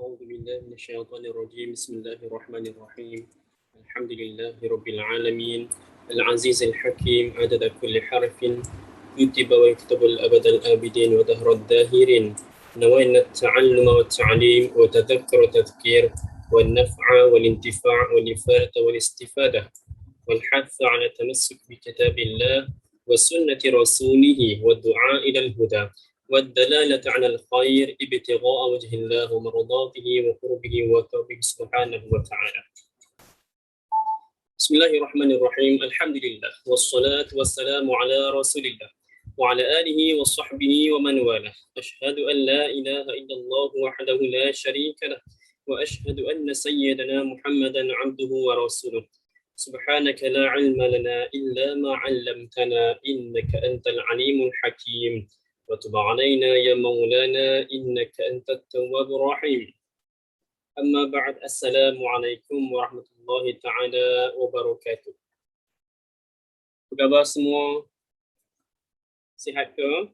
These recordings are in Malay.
أعوذ بالله من الشيطان الرجيم بسم الله الرحمن الرحيم الحمد لله رب العالمين العزيز الحكيم عدد كل حرف كتب ويكتب الأبد الآبدين ودهر الداهرين نوينا التعلم والتعليم وتذكر وتذكير والنفع والانتفاع والإفادة والاستفادة والحث على التمسك بكتاب الله وسنة رسوله والدعاء إلى الهدى والدلالة على الخير ابتغاء وجه الله ومرضاته وقربه وثوابه سبحانه وتعالى. بسم الله الرحمن الرحيم الحمد لله والصلاة والسلام على رسول الله وعلى آله وصحبه ومن والاه أشهد أن لا إله إلا الله وحده لا شريك له وأشهد أن سيدنا محمدا عبده ورسوله سبحانك لا علم لنا إلا ما علمتنا إنك أنت العليم الحكيم وتب علينا يا مولانا إنك أنت التواب الرحيم أما بعد السلام عليكم ورحمة الله تعالى وبركاته. Apa khabar semua? Sihat ke?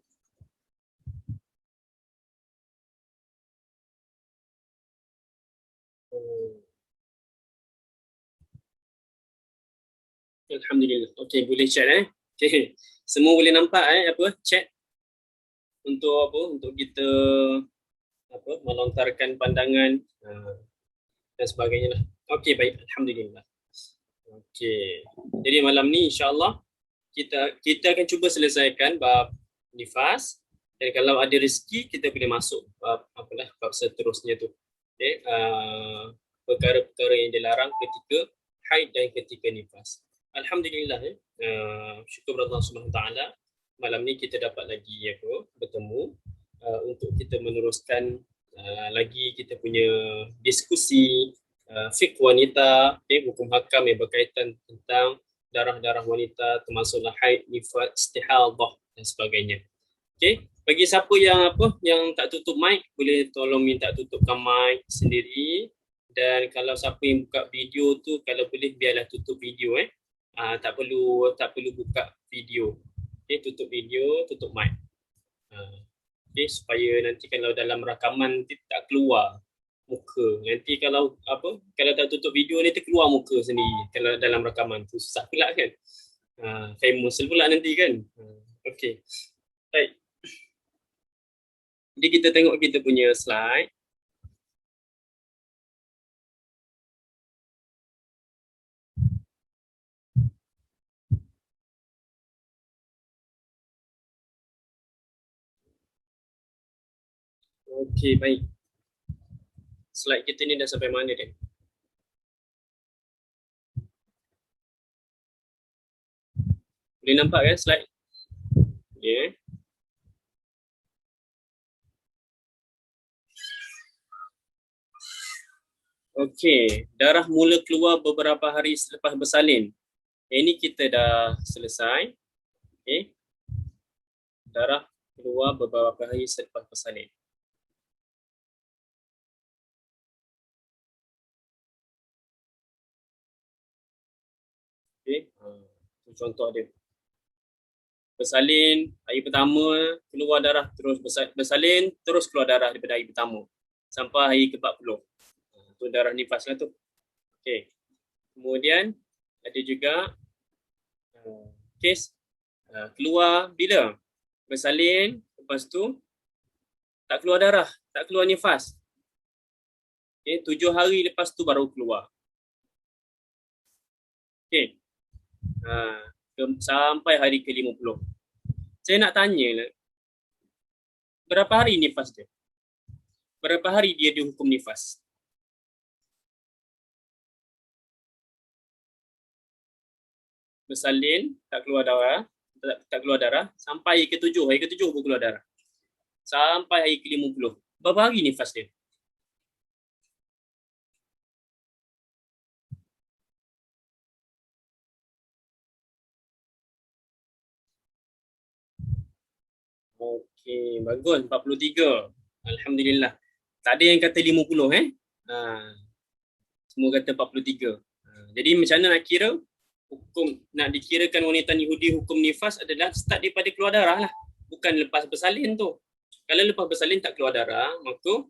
Alhamdulillah. Okey, boleh chat Okey. Semua boleh nampak apa? Chat untuk apa? Untuk kita apa? Melontarkan pandangan dan sebagainya lah. Okey, baik. Alhamdulillah. Okey. Jadi malam ni insya-Allah kita akan cuba selesaikan bab nifas dan kalau ada rezeki kita boleh masuk bab bab seterusnya tu. Okey, perkara-perkara yang dilarang ketika haid dan ketika nifas. Alhamdulillah syukur Allah Subhanahu taala malam ni kita dapat lagi bertemu untuk kita meneruskan lagi kita punya diskusi fiqh wanita, hukum hakam yang berkaitan tentang darah-darah wanita termasuklah haid, nifas, istihadah dan sebagainya. Okey, bagi siapa yang yang tak tutup mic boleh tolong minta tutupkan mic sendiri dan kalau siapa yang buka video tu kalau boleh biarlah tutup video tak perlu buka video. Okey, tutup video, tutup mic. Okey, supaya nanti kalau dalam rakaman tak keluar muka. Nanti kalau kalau tak tutup video nanti keluar muka sendiri kalau dalam rakaman tu susah pula kan. Famous pula nanti kan. Okey. Baik. Jadi kita tengok kita punya slide. Okey, baik. Slide kita ni dah sampai mana dah? Boleh nampak kan slide? Ya. Okey, darah mula keluar beberapa hari selepas bersalin. Ini kita dah selesai. Okey. Darah keluar beberapa hari selepas bersalin. Okey. Contoh dia. Bersalin, hari pertama keluar darah terus bersalin, terus keluar darah daripada hari pertama sampai hari ke-40. Itu darah nifas lah tu. Okey. Kemudian ada juga kes keluar bila? Bersalin, lepas tu tak keluar darah, tak keluar nifas. Okey, 7 hari lepas tu baru keluar. Okey. Sampai hari ke-50. Saya nak tanya lah, berapa hari nifas dia? Berapa hari dia dihukum nifas? Bersalin, tak keluar darah, sampai hari ke-7 baru keluar darah. Sampai hari ke-50. Berapa hari nifas dia? Okey, bagus. 43. Alhamdulillah. Tak ada yang kata 50 Semua kata 43. Jadi macam mana nak kira? Hukum nak dikirakan wanita Yahudi hukum nifas adalah start daripada keluar darah lah. Bukan lepas bersalin tu. Kalau lepas bersalin tak keluar darah, maka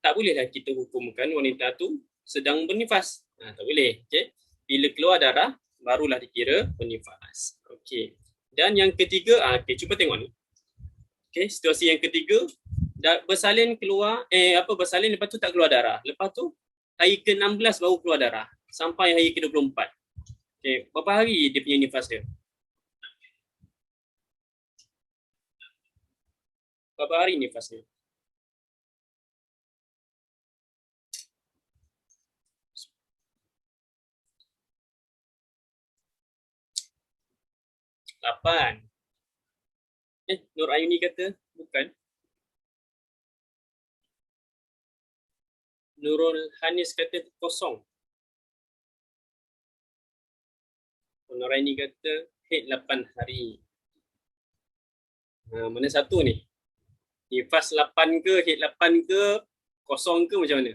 tak bolehlah kita hukumkan wanita tu sedang bernifas. Tak boleh. Okay. Bila keluar darah, barulah dikira bernifas. Okay. Dan yang ketiga, okay, cuba tengok ni. Okay, situasi yang ketiga, bersalin keluar, bersalin lepas tu tak keluar darah. Lepas tu, hari ke-16 baru keluar darah. Sampai hari ke-24. Okay, berapa hari dia punya nifas dia? Berapa hari nifas dia? Lapan. Nur Ayuni kata bukan. Nurul Hanis kata kosong. Nur Ayuni kata head 8 hari. Mana satu ni? Nifas 8 ke, head 8 ke, kosong ke macam mana?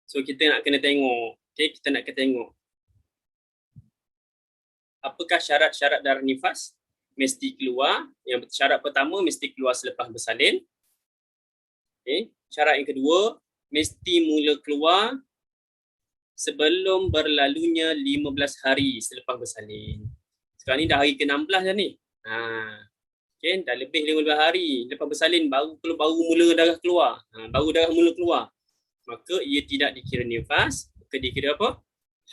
So kita nak kena tengok. Okay, kita nak kena tengok. Apakah syarat-syarat darah nifas? Mesti keluar. Yang syarat pertama mesti keluar selepas bersalin. Okay. Syarat yang kedua, mesti mula keluar sebelum berlalunya 15 hari selepas bersalin. Sekarang ni dah hari ke-16 dah ni. Okay, dah lebih 15 hari lepas bersalin baru mula darah keluar. Baru darah mula keluar. Maka ia tidak dikira nifas, maka dikira apa?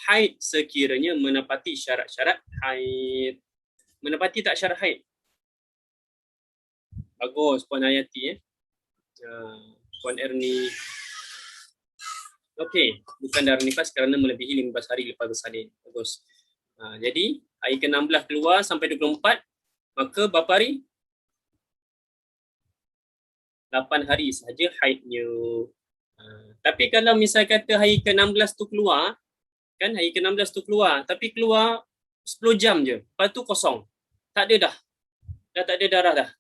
Haid sekiranya menepati syarat-syarat haid. Menepati tak syarat haid? Bagus Puan Hayati. Puan Erni. Okey, bukan darah nifas kerana melebihi 15 hari lepas bersalin. Bagus. Jadi, hari ke-16 keluar sampai 24, maka berapa hari? 8 hari sahaja haidnya. Tapi kalau misal kata hari ke-16 tu keluar, kan hari ke-16 tu keluar, tapi keluar 10 jam je, lepas tu kosong. Tak ada dah. Dah tak ada darah dah.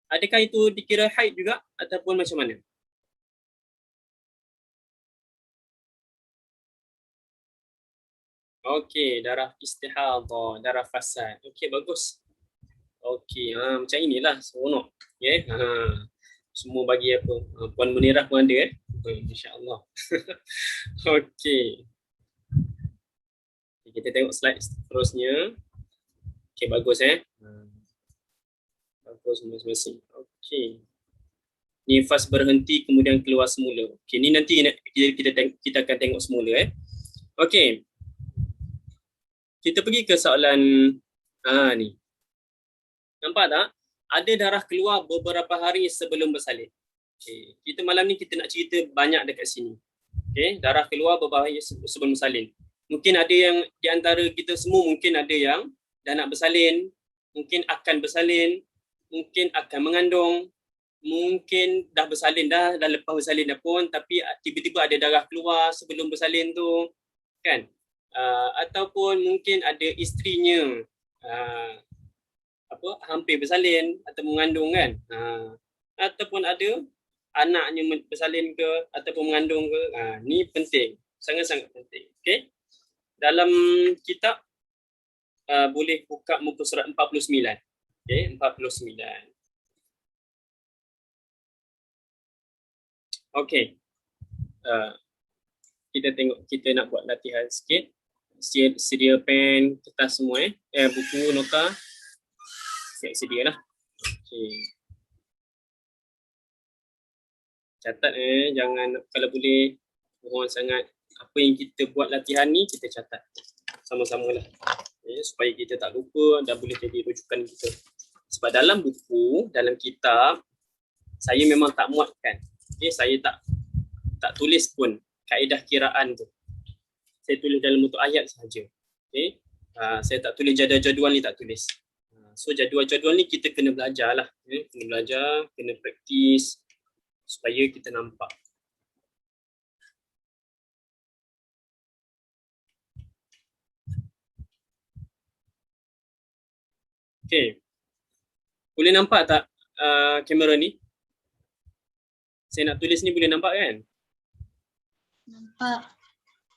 Adakah itu dikira haid juga ataupun macam mana? Okey, darah istihadhah, darah fasad. Okey, bagus. Okey, macam inilah seronok. Okay? Semua bagi apa? Puan Munirah pun ada insya-Allah. Okey. Kita tengok slide seterusnya. Okey, bagus Bagus masing-masing. Okey. Nifas berhenti kemudian keluar semula. Okey, ni nanti kita akan tengok semula Okey. Kita pergi ke soalan ni. Nampak tak? Ada darah keluar beberapa hari sebelum bersalin. Okay. Kita malam ni kita nak cerita banyak dekat sini. Okay. Darah keluar beberapa hari sebelum bersalin. Mungkin ada yang di antara kita semua mungkin ada yang dah nak bersalin, mungkin akan bersalin, mungkin akan mengandung, mungkin dah bersalin dah lepas bersalin dah pun, tapi tiba-tiba ada darah keluar sebelum bersalin tu, kan? Ataupun mungkin ada isterinya hampir bersalin atau mengandung kan, ataupun ada anaknya bersalin ke ataupun mengandung ke. Ni penting, sangat-sangat penting. Okay, dalam kitab boleh buka muka surat 49. Okay, 49. Okay, kita tengok, kita nak buat latihan sikit. Sedia pen, kertas semua buku, nota sedia lah. Okay. Catat jangan, kalau boleh mohon sangat apa yang kita buat latihan ni kita catat sama-sama lah, supaya kita tak lupa dan boleh jadi rujukan kita. Sebab dalam buku, dalam kitab saya memang tak muatkan, saya tak tulis pun kaedah kiraan tu. Saya tulis dalam bentuk ayat sahaja. Saya tak tulis jadual-jadual ni, tak tulis. So jadual-jadual ni kita kena belajar lah. Kena belajar, kena praktis supaya kita nampak. Okay. Boleh nampak tak kamera ni? Saya nak tulis ni boleh nampak kan? Nampak.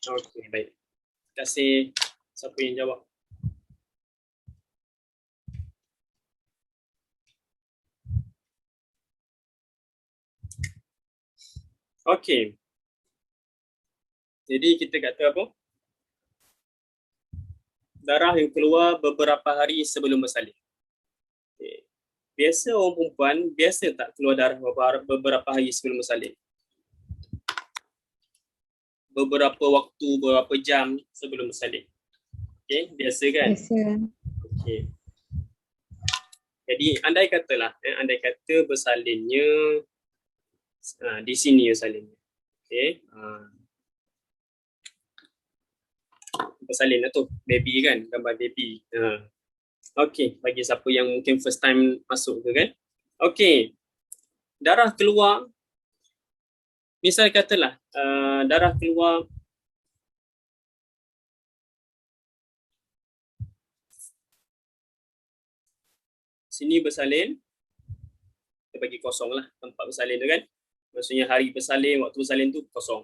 Okey, baik. Terima kasih siapa yang jawab. Okey. Jadi kita kata apa? Darah yang keluar beberapa hari sebelum bersalin. Okay. Biasa orang perempuan, biasa tak keluar darah beberapa hari sebelum bersalin? Beberapa waktu, beberapa jam sebelum bersalin. Okay, biasa kan? Biasa. Okay. Jadi andai kata bersalinnya di sini bersalinnya. Okay. Bersalin lah tu, baby kan, gambar baby. Okay, bagi siapa yang mungkin first time masuk ke kan. Okay, darah keluar, misal katalah darah keluar sini bersalin, kita bagi kosong lah tempat bersalin tu kan. Maksudnya hari bersalin, waktu bersalin tu kosong.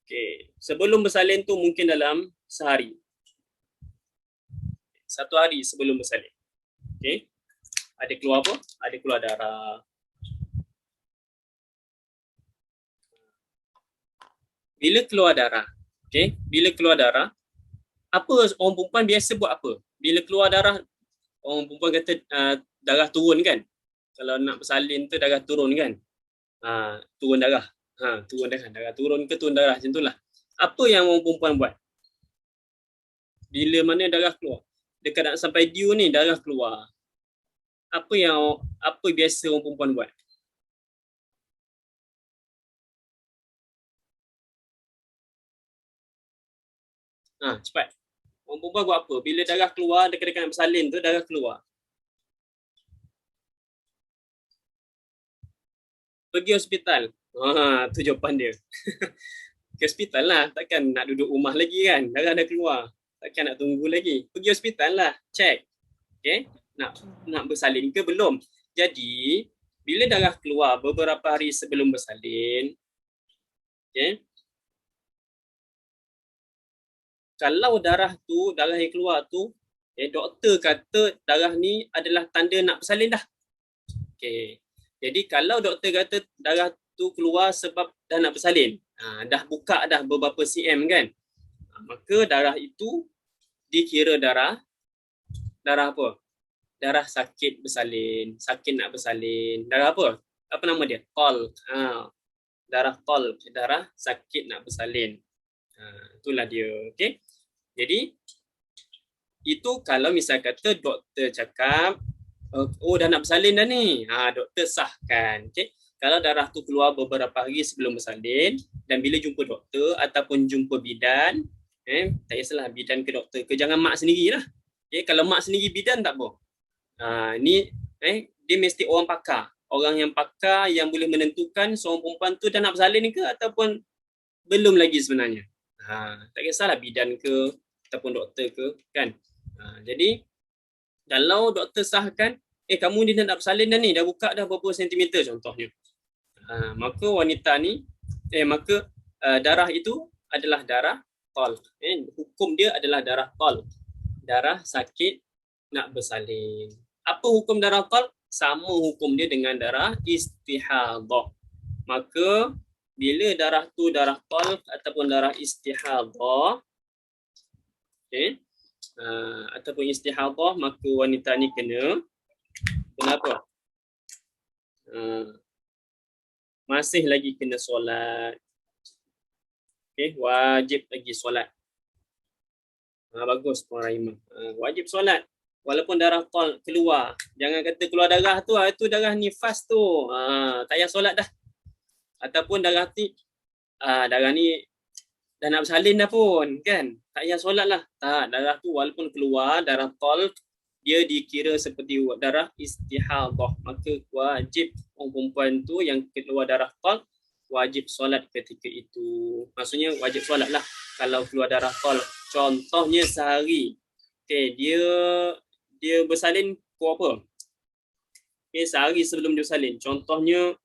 Okay, sebelum bersalin tu mungkin dalam sehari. 1 hari sebelum bersalin. Okay, ada keluar apa? Ada keluar darah. Bila keluar darah, okay, bila keluar darah, apa orang perempuan biasa buat apa? Bila keluar darah, orang perempuan kata darah turun kan? Kalau nak bersalin tu darah turun kan? Turun darah. Darah turun ke turun darah macam itulah. Apa yang orang perempuan buat? Bila mana darah keluar? Dekat nak sampai due ni darah keluar. Apa biasa orang perempuan buat? Cepat. Orang perempuan buat apa? Bila darah keluar dekat-dekat nak bersalin tu darah keluar. Pergi hospital. Tu jawapan dia. Ke hospital lah. Takkan nak duduk rumah lagi kan? Darah dah keluar. Takkan nak tunggu lagi. Pergi hospital lah. Check. Okay. Nak bersalin ke belum? Jadi, bila darah keluar beberapa hari sebelum bersalin, okay, kalau darah yang keluar tu, doktor kata darah ni adalah tanda nak bersalin dah. Okay. Jadi kalau doktor kata darah tu keluar sebab dah nak bersalin, dah buka dah beberapa cm kan, maka darah itu dikira darah apa? Darah sakit bersalin, sakit nak bersalin. Darah apa? Apa nama dia? Talq. Darah talq, darah sakit nak bersalin. Itulah dia. Okay. Jadi itu kalau misal kata doktor cakap, dah nak bersalin dah ni. Doktor sahkan. Okay. Kalau darah tu keluar beberapa hari sebelum bersalin dan bila jumpa doktor ataupun jumpa bidan, tak kisahlah bidan ke doktor ke, jangan mak sendirilah. Okay. Kalau mak sendiri bidan tak apa. Ni dia mesti orang pakar. Orang yang pakar yang boleh menentukan seorang perempuan tu dah nak bersalin ke ataupun belum lagi sebenarnya. Tak kisahlah bidan ke ataupun doktor ke kan. Jadi kalau doktor sahkan, kamu ni dah nak bersalin dah ni, dah buka dah berapa sentimeter contohnya. Maka wanita ni, darah itu adalah darah talq. Hukum dia adalah darah talq. Darah sakit nak bersalin. Apa hukum darah talq? Sama hukum dia dengan darah istihadah. Maka bila darah tu darah talq ataupun darah istihadah, ataupun istihadah, maka wanita ni kena apa? Masih lagi kena solat. Wajib lagi solat. Bagus Puan Rahimah. Wajib solat. Walaupun darah talq keluar. Jangan kata keluar darah tu, itu darah nifas tu. Tak payah solat dah. Ataupun darah ni dah nak bersalin dah pun, kan? Tak payah solat lah. Tak, darah tu walaupun keluar, darah talq, dia dikira seperti darah istihadah. Maka wajib orang perempuan tu yang keluar darah talq, wajib solat ketika itu. Maksudnya wajib solat lah kalau keluar darah talq. Contohnya sehari. Dia bersalin pukul apa? Sehari sebelum dia bersalin. Contohnya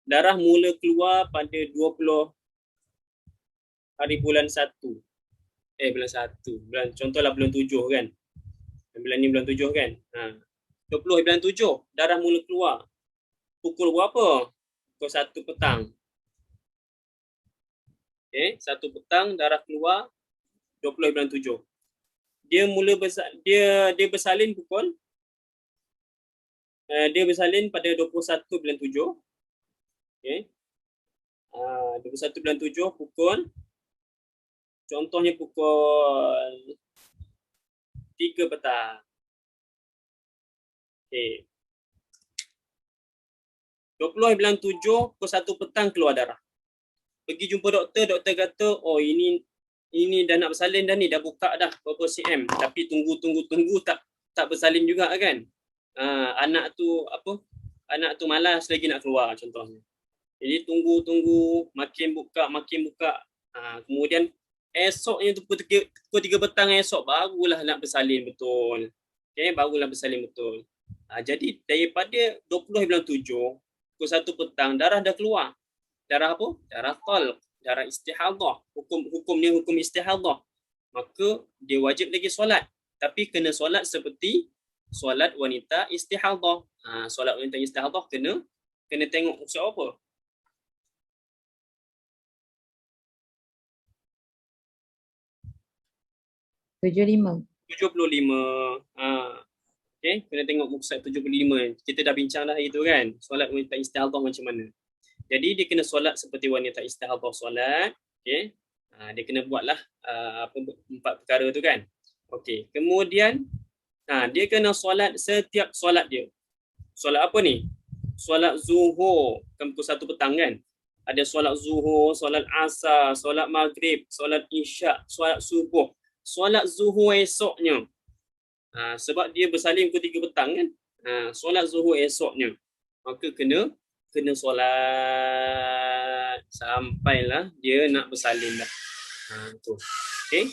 darah mula keluar pada 20 hari bulan 1. Contohlah bulan 7 kan. Bulan ni bulan 7 kan. 20 hari bulan 7 darah mula keluar. pukul berapa? Pukul 1 petang. Okey, 1 petang darah keluar 20/7. Dia dia bersalin pukul dia bersalin pada 21/7. Okey. 21/7 pukul, contohnya pukul 3 petang. Okey. 20/7 pukul 1 petang keluar darah. Pergi jumpa doktor, doktor kata, oh ini dah nak bersalin dah ni, dah buka dah berapa cm. Tapi tunggu tak bersalin juga kan. Anak tu malas lagi nak keluar contohnya. Jadi tunggu makin buka. Kemudian esoknya tu pukul 3 petang esok barulah nak bersalin betul. Okey, barulah bersalin betul. Jadi daripada 20/7 pukul 1 petang darah dah keluar. Darah apa? Darah talq, darah istihadhah. Hukumnya hukum istihadhah. Maka dia wajib lagi solat. Tapi kena solat seperti solat wanita istihadhah. Solat wanita istihadhah kena tengok usia apa? Tujuh lima. 75. Okey, kena tengok muka surat 75. Kita dah bincang dah itu kan. Solat wanita istihadhah macam mana. Jadi dia kena solat seperti wanita istihadhah solat. Okey. Dia kena buatlah 4 perkara tu kan. Okey. Kemudian dia kena solat setiap solat dia. Solat apa ni? Solat zuhur pukul 1 petang kan. Ada solat zuhur, solat asar, solat maghrib, solat isyak, solat subuh. Solat zuhur esoknya. Sebab dia bersalin pukul 3 petang kan. Solat zuhur esoknya. Maka kena solat sampailah dia nak bersalin dah. Tu. Okey.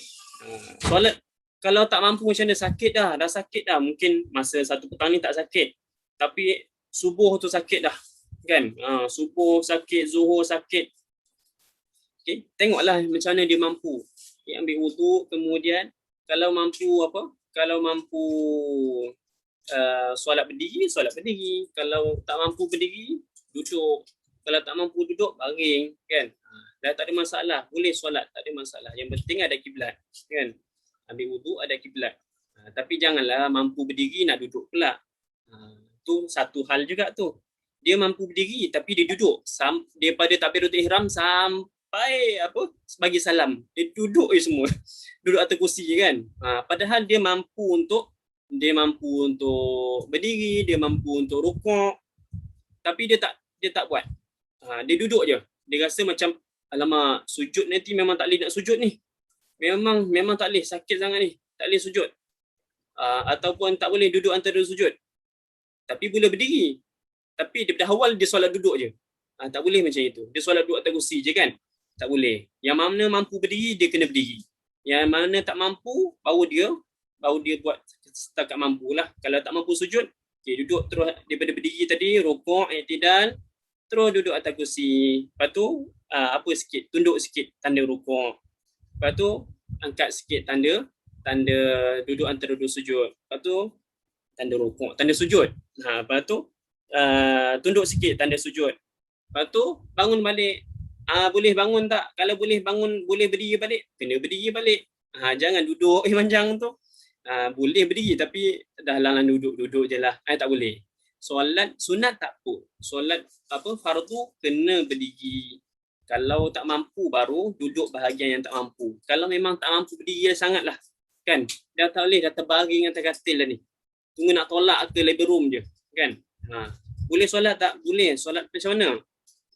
Solat kalau tak mampu macam mana, sakit dah sakit dah. Mungkin masa 1 petang ni tak sakit. Tapi subuh tu sakit dah. Kan? Subuh sakit, zuhur sakit. Okey, tengoklah macam mana dia mampu. Okay, ambil wuduk, kemudian kalau mampu Kalau mampu solat berdiri. Kalau tak mampu berdiri, duduk. Kalau tak mampu duduk, baring kan. Dah tak ada masalah, boleh solat, tak ada masalah. Yang penting ada kiblat kan. Ambil wuduk ada kiblat. Tapi janganlah mampu berdiri nak duduk pula. Tu satu hal juga tu. Dia mampu berdiri tapi dia duduk daripada takbiratul ihram sampai bagi salam. Dia duduk je semua. Duduk atas kursi kan. Padahal dia mampu untuk berdiri, dia mampu untuk rukuk. Tapi dia tak buat. Dia duduk je. Dia rasa macam alamak, sujud nanti memang tak boleh nak sujud ni. Memang tak boleh, sakit sangat ni. Tak boleh sujud. Ataupun tak boleh duduk antara sujud. Tapi boleh berdiri. Tapi daripada awal dia solat duduk je. Tak boleh macam itu. Dia solat duduk atas kursi je kan. Tak boleh. Yang mana mampu berdiri, dia kena berdiri. Yang mana tak mampu, baru dia buat setakat mampulah. Kalau tak mampu sujud, duduk terus daripada berdiri tadi, rukuk, i'tidal, terus duduk atas kursi. Lepas tu tunduk sikit tanda rukuk. Lepas tu angkat sikit tanda duduk antara dua sujud. Lepas tu tanda rukuk, tanda sujud. Lepas tu tunduk sikit tanda sujud. Lepas tu bangun balik. Boleh bangun tak? Kalau boleh bangun, boleh berdiri balik, kena berdiri balik. Jangan duduk panjang tu. Boleh berdiri tapi dah lang duduk je lah. Tak boleh. Solat sunat tak apa. Solat fardu kena berdiri. Kalau tak mampu baru duduk bahagian yang tak mampu. Kalau memang tak mampu berdiri sangatlah. Kan? Dah tak boleh, dah terbaring atas katil dah ni. Tunggu nak tolak ke living room je. Kan? Boleh solat tak? Boleh. Solat macam mana?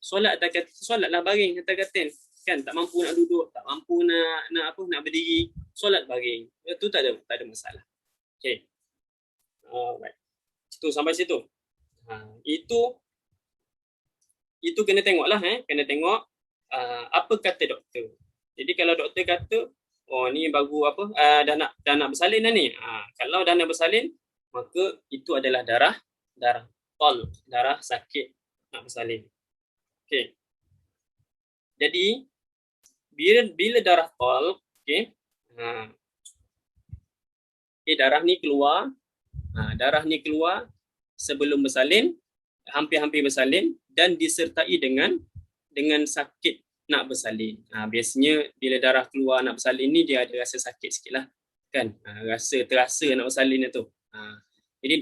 Solatlah baring atas katil. Kan? Tak mampu nak duduk, tak mampu nak berdiri, solat baring. Itu tak ada masalah. Okey. Alright. Tu sampai situ. Itu kena tengoklah kena tengok apa kata doktor. Jadi kalau doktor kata ni baru dah nak bersalin dah ni. Kalau dah nak bersalin, maka itu adalah darah talq, darah sakit nak bersalin. Okey. Jadi bila darah talq, okey. Darah ni keluar sebelum bersalin, hampir-hampir bersalin dan disertai dengan sakit nak bersalin. Biasanya bila darah keluar nak bersalin ni dia ada rasa sakit sikit lah kan, terasa nak bersalin tu. Jadi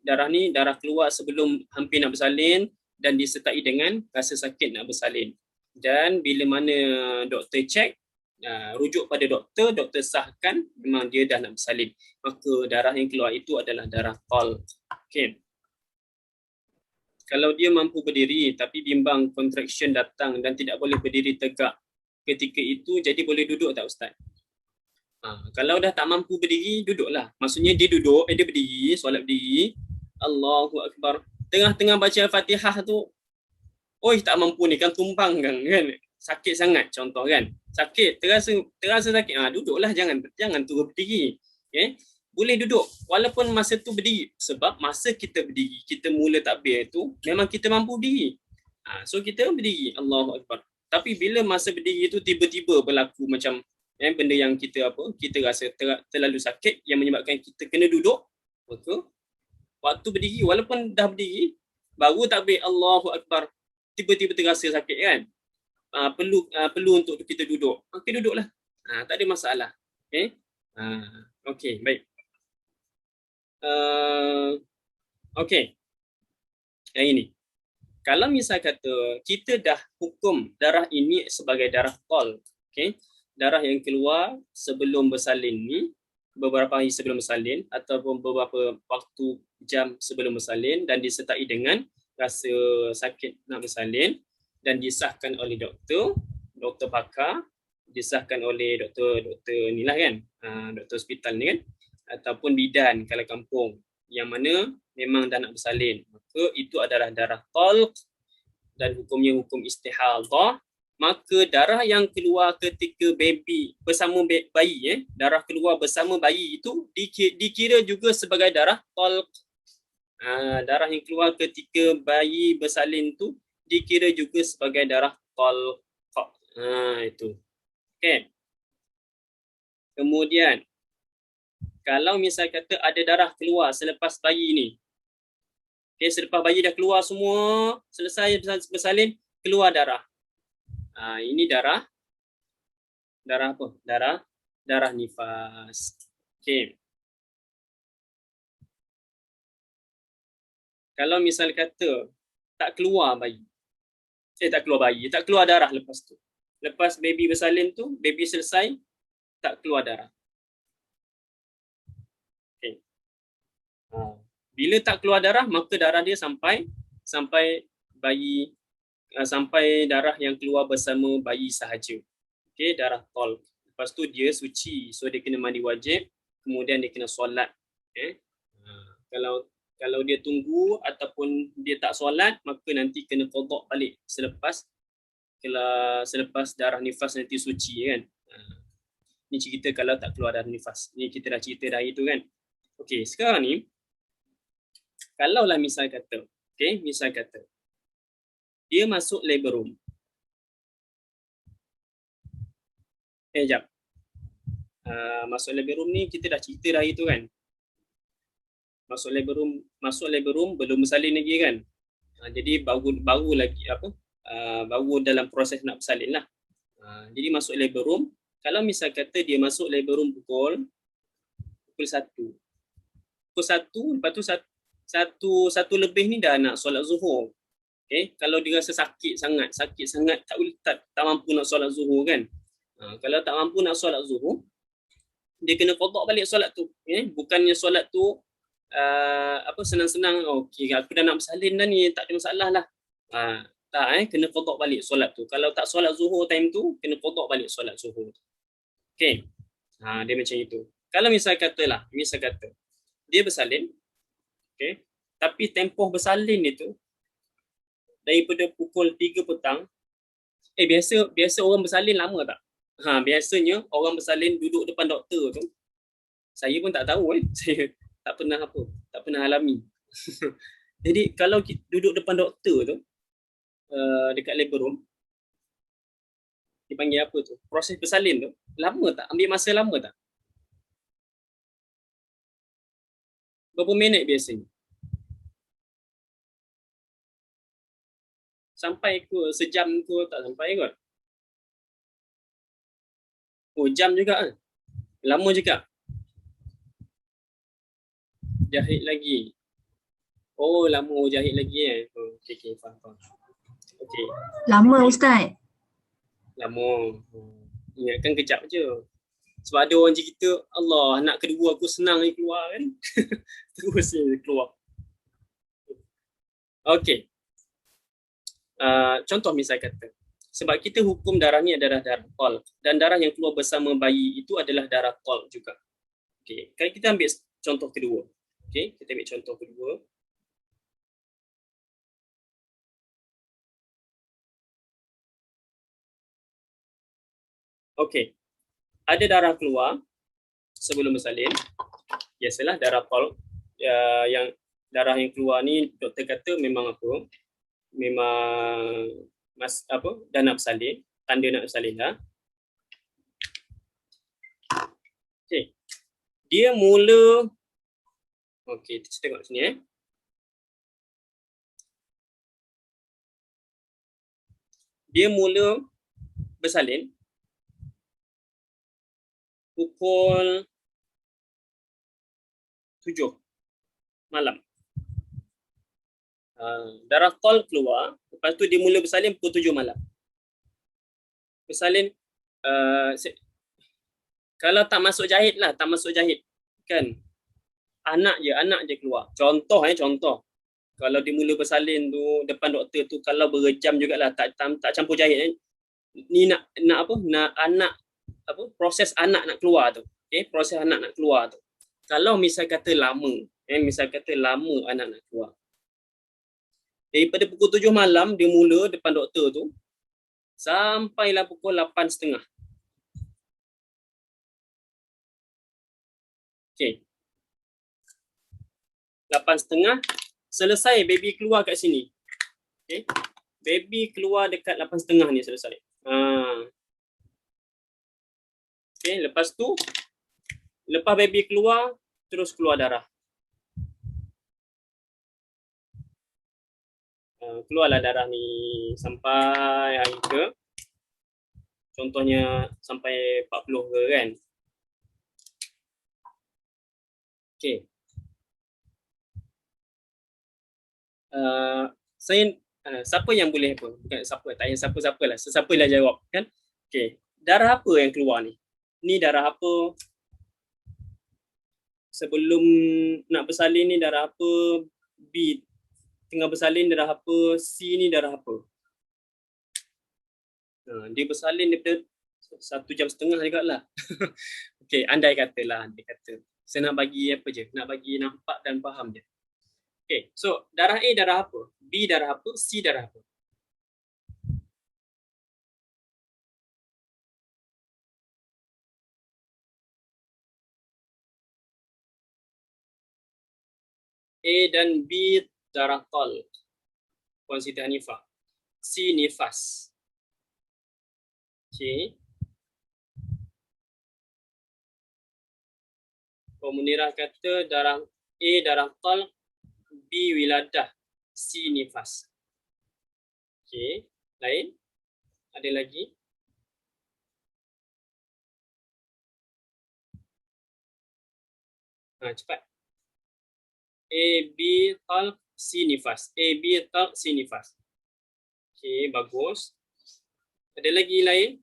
darah ni keluar sebelum hampir nak bersalin dan disertai dengan rasa sakit nak bersalin. Dan bila mana doktor cek, rujuk pada doktor sahkan memang dia dah nak bersalin, maka darah yang keluar itu adalah darah talq. Okey. Kalau dia mampu berdiri tapi bimbang contraction datang dan tidak boleh berdiri tegak ketika itu, jadi boleh duduk tak Ustaz? Kalau dah tak mampu berdiri, duduklah. Maksudnya dia duduk, dia berdiri, solat berdiri, Allahu Akbar. Tengah-tengah baca Al-Fatihah tu, tak mampu ni kan, tumbang kan, sakit sangat contoh kan. Sakit, terasa sakit. Duduklah, jangan turun berdiri. Okay? Boleh duduk walaupun masa tu berdiri, sebab masa kita berdiri, kita mula takbir tu memang kita mampu berdiri. So kita berdiri, Allahu Akbar. Tapi bila masa berdiri tu tiba-tiba berlaku macam benda yang kita rasa terlalu sakit yang menyebabkan kita kena duduk, maka waktu berdiri walaupun dah berdiri baru takbir Allahu Akbar, tiba-tiba terasa sakit kan, perlu untuk kita duduk, maka duduklah, tak ada masalah. Okey, baik. Okey, yang ini, kalau misal kata kita dah hukum darah ini sebagai darah talq, okey, darah yang keluar sebelum bersalin ni, beberapa hari sebelum bersalin ataupun beberapa waktu jam sebelum bersalin dan disertai dengan rasa sakit nak bersalin dan disahkan oleh doktor pakar, disahkan oleh doktor ni lah kan, doktor hospital ni kan, ataupun bidan kalau kampung yang mana memang dah nak bersalin, maka itu adalah darah talq dan hukumnya hukum istihadah. Maka darah yang keluar ketika baby bersama bayi, darah keluar bersama bayi itu dikira juga sebagai darah talq. Darah yang keluar ketika bayi bersalin tu dikira juga sebagai darah talq. Itu. Okay. Kemudian kalau misal kata ada darah keluar selepas bayi ni, selepas bayi dah keluar semua, selesai bersalin, keluar darah. Ini darah apa? Darah nifas. Okey. Kalau misal kata tak keluar darah lepas tu. Lepas baby bersalin tu, baby selesai, tak keluar darah. Okay. Bila tak keluar darah, maka darah dia sampai bayi, sampai darah yang keluar bersama bayi sahaja. Okey, darah talq. Lepas tu dia suci, so dia kena mandi wajib, kemudian dia kena solat. Okay. Kalau dia tunggu ataupun dia tak solat, maka nanti kena qada balik selepas darah nifas nanti suci kan. Ni cerita kalau tak keluar darah nifas. Ni kita dah cerita dah itu kan. Okey, sekarang ni kalaulah misal kata dia masuk labor room. Jap. Masuk labor room ni kita dah cerita dah itu kan. Masuk labor room belum bersalin lagi kan. Jadi baru lagi baru dalam proses nak bersalin lah. Jadi masuk labor room, kalau misal kata dia masuk labor room pukul 1. Pukul 1, lepas tu satu lebih ni dah nak solat zuhur. Okay? Kalau dia rasa sakit sangat tak mampu nak solat zuhur kan. Kalau tak mampu nak solat zuhur, dia kena qada balik solat tu. Bukannya solat tu senang-senang, okey aku dah nak bersalin dah ni, tak ada masalah lah. Kena qada balik solat tu. Kalau tak solat zuhur time tu, kena qada balik solat zuhur. Okey. Dia macam itu. Kalau misal kata dia bersalin, okey, tapi tempoh bersalin itu daripada pukul 3 petang. Biasa orang bersalin lama tak? Biasanya orang bersalin duduk depan doktor tu. Saya pun tak tahu saya tak pernah alami. Jadi kalau kita duduk depan doktor tu, dekat labor room, dipanggil apa tu? Proses bersalin tu, lama tak? Ambil masa lama tak? Berapa minit biasanya? Sampai ke sejam ke tak sampai kot. Oh, jam juga kan? Lama juga. Jahit lagi. Oh, lama jahit lagi Oh, okey, faham. Okey. Lama Ustaz. Lama. Ingatkan kejap je. Sebab ada orang cerita, Allah, anak kedua aku senang ni keluar kan. Terus dia keluar. Okey. Contoh misal kata. Sebab kita hukum darah ni adalah darah talq. Dan darah yang keluar bersama bayi itu adalah darah talq juga. Okey. Kalau kita ambil contoh kedua. Okey, kita ambil contoh kedua. Okey. Ada darah keluar sebelum bersalin. Biasalah darah talq. Yang darah yang keluar ni doktor kata memang apa? Memang dah nak bersalin, tanda nak bersalin dah. Okey. Dia mula okey, kita tengok sini Dia mula bersalin pukul 7 malam. Darah talq keluar, lepas tu dia mula bersalin pukul 7 malam. Bersalin kalau tak masuk jahit lah, tak masuk jahit kan. Anak je keluar. Contoh. Kalau dia mula bersalin tu depan doktor tu, kalau berjam jugalah tak campur jahit ni nak apa? Nak anak apa? Proses anak nak keluar tu. Okey, proses anak nak keluar tu. Kalau misal kata lama, anak nak keluar. Daripada pukul 7 malam dia mula depan doktor tu sampailah pukul 8.30. Okey. 8.30 selesai baby keluar kat sini. Okey. Baby keluar dekat 8.30 ni selesai. Okey, lepas tu lepas baby keluar terus keluar darah. Keluarlah darah ni sampai hari ke, contohnya sampai 40 ke kan. Okey. Siapa yang boleh apa? Bukan siapa, tak payah siapa-siapa lah. Sesiapa lah jawab kan. Okey. Darah apa yang keluar ni? Ni darah apa? Sebelum nak bersalin ni darah apa? B tengah bersalin darah apa? C ni darah apa? Dia bersalin daripada 1.5 jam juga lah. Okey, andai kata. Saya nak bagi apa je? Nak bagi nampak dan faham je. Okey, so darah A darah apa? B darah apa? C darah apa? A dan B darah talq. Puan Siti Hanifah. C nifas. Okey. Puan Munirah kata darah A darah talq, B wiladah, C nifas. Okey, lain? Ada lagi? Cepat. A, B, talq, C nifas. A, B, talq, C nifas. Okey, bagus. Ada lagi lain?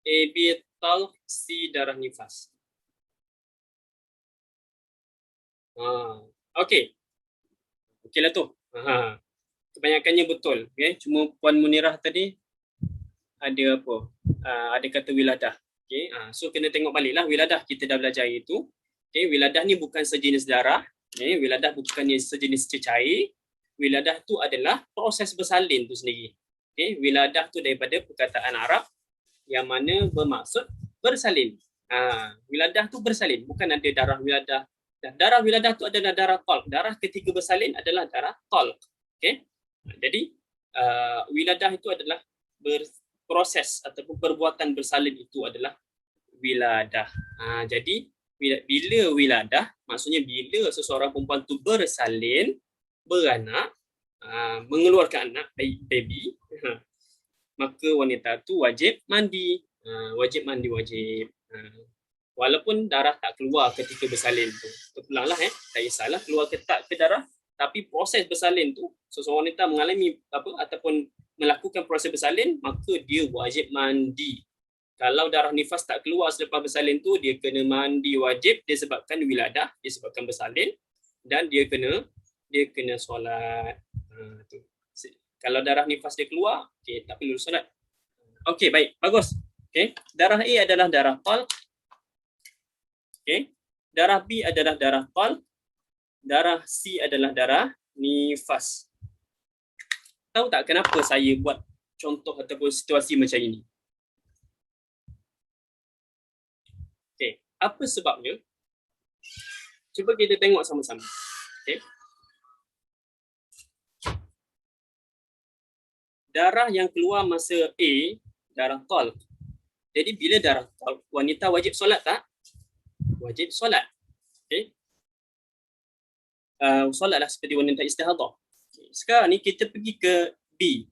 A, B, talq, C darah nifas. Okey. Okeylah tu. Kebanyakannya betul. Okay? Cuma Puan Munirah tadi ada apa? Ada kata wiladah. Okay? So kena tengok baliklah wiladah. Kita dah belajar itu. Okay? Wiladah ni bukan sejenis darah. Okay? Wiladah bukannya sejenis cecair. Wiladah tu adalah proses bersalin tu sendiri. Okay? Wiladah tu daripada perkataan Arab yang mana bermaksud bersalin. Wiladah tu bersalin. Bukan ada darah wiladah. Darah wiladah tu adalah darah talq. Darah ketika bersalin adalah darah talq. Okay? Jadi wiladah itu adalah proses ataupun perbuatan bersalin itu adalah wiladah. Jadi bila wiladah, maksudnya bila seseorang perempuan tu bersalin, beranak, mengeluarkan anak, baby, maka wanita tu wajib mandi. Wajib mandi, wajib. Walaupun darah tak keluar ketika bersalin tu. Terpulanglah tak kisahlah keluar ke tak ke darah, tapi proses bersalin tu, seseorang wanita mengalami ataupun melakukan proses bersalin, maka dia wajib mandi. Kalau darah nifas tak keluar selepas bersalin tu, dia kena mandi wajib disebabkan wiladah, disebabkan bersalin, dan dia kena solat. Tu. Kalau darah nifas dia keluar, okey, tak perlu solat. Okey, baik, bagus. Okey, darah A adalah darah talq. Okey, darah B adalah darah talq. Darah C adalah darah nifas. Tahu tak kenapa saya buat contoh ataupun situasi macam ini? Okey, apa sebabnya? Cuba kita tengok sama-sama. Okey. Darah yang keluar masa A, darah talq. Jadi bila darah talq, wanita wajib solat tak? Wajib solat. Okey. Solatlah seperti wanita istihadah. Okay. Sekarang ni kita pergi ke B.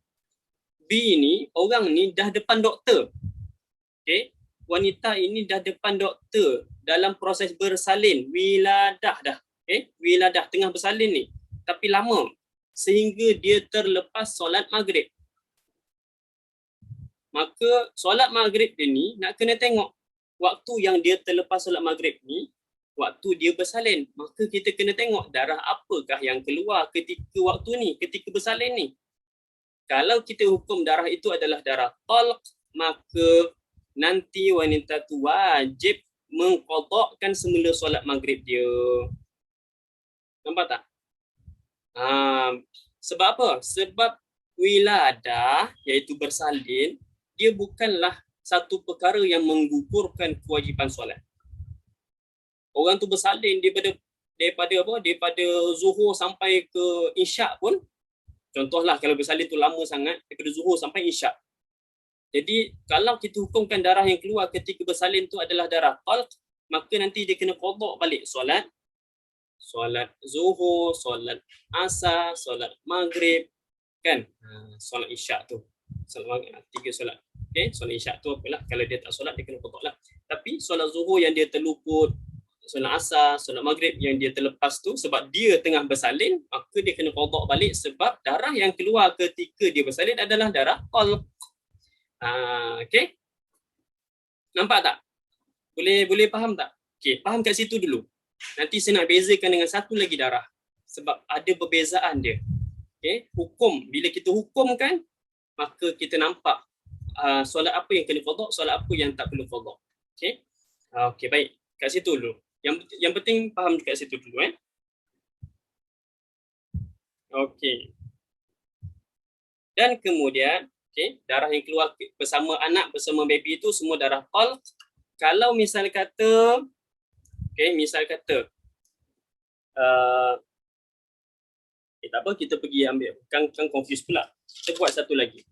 B ni, orang ni dah depan doktor. Okey. Wanita ini dah depan doktor dalam proses bersalin, wiladah dah. Okey, wiladah tengah bersalin ni. Tapi lama sehingga dia terlepas solat maghrib. Maka solat maghrib dia ni nak kena tengok waktu yang dia terlepas solat maghrib ni, waktu dia bersalin. Maka kita kena tengok darah apakah yang keluar ketika waktu ni, ketika bersalin ni. Kalau kita hukum darah itu adalah darah talq, maka nanti wanita tu wajib mengqadakkan semula solat maghrib dia. Nampak tak? Sebab apa? Sebab wiladah, iaitu bersalin, dia bukanlah satu perkara yang menggugurkan kewajipan solat. Orang tu bersalin daripada zuhur sampai ke isyak pun, contohlah kalau bersalin tu lama sangat, daripada zuhur sampai isyak. Jadi kalau kita hukumkan darah yang keluar ketika bersalin tu adalah darah talq, maka nanti dia kena qada balik solat zuhur, solat asar, solat maghrib, kan? Solat isyak tu. Solat maghrib, 3 solat. Okey, solat isyak tu apalah, kalau dia tak solat dia kena qada lah. Tapi solat zuhur yang dia terluput, solat asar, solat maghrib yang dia terlepas tu sebab dia tengah bersalin, maka dia kena qada balik sebab darah yang keluar ketika dia bersalin adalah darah talq. Okey. Nampak tak? Boleh faham tak? Okey, faham kat situ dulu. Nanti saya nak bezakan dengan satu lagi darah sebab ada perbezaan dia. Okey, hukum, bila kita hukumkan maka kita nampak solat apa yang kena qada, solat apa yang tak perlu qada. Okey. Okey, baik. Kat situ dulu. Yang penting faham kat situ dulu Okey. Dan kemudian, okey, darah yang keluar bersama anak, bersama baby itu semua darah talq. Kalau misal kata, okey, misal kata tak apa, kita pergi ambil, kan confuse pula. Kita buat satu lagi.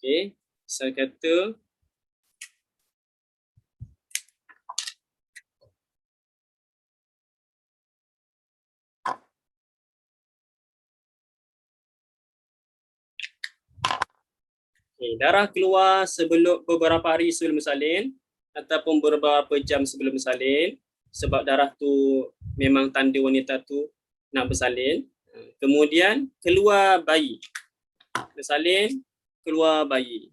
Okey, misal kata darah keluar sebelum beberapa hari sebelum bersalin ataupun beberapa jam sebelum bersalin sebab darah tu memang tanda wanita tu nak bersalin. Kemudian keluar bayi. Bersalin, keluar bayi.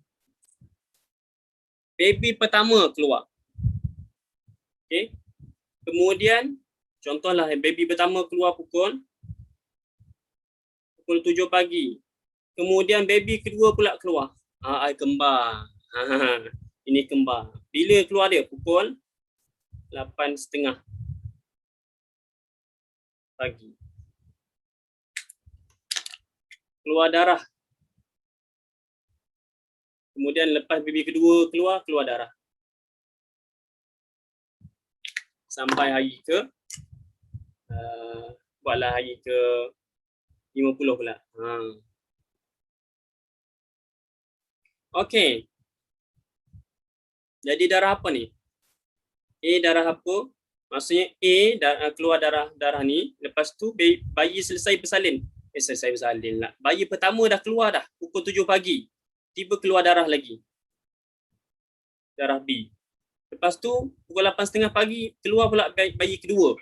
Baby pertama keluar. Okey. Kemudian contohlah baby pertama keluar pukul 7 pagi. Kemudian baby kedua pula keluar. Kembar. Ini kembar. Bila keluar dia? Pukul 8.30 pagi. Keluar darah. Kemudian lepas baby kedua keluar darah. Sampai hari ke buatlah hari ke 50 pula. Okey. Jadi darah apa ni? A darah apa? Maksudnya A keluar darah ni, lepas tu bayi selesai bersalin. Saya bersalin lah. Bayi pertama dah keluar dah pukul 7 pagi. Tiba keluar darah lagi. Darah B. Lepas tu pukul 8.30 pagi keluar pula bayi kedua.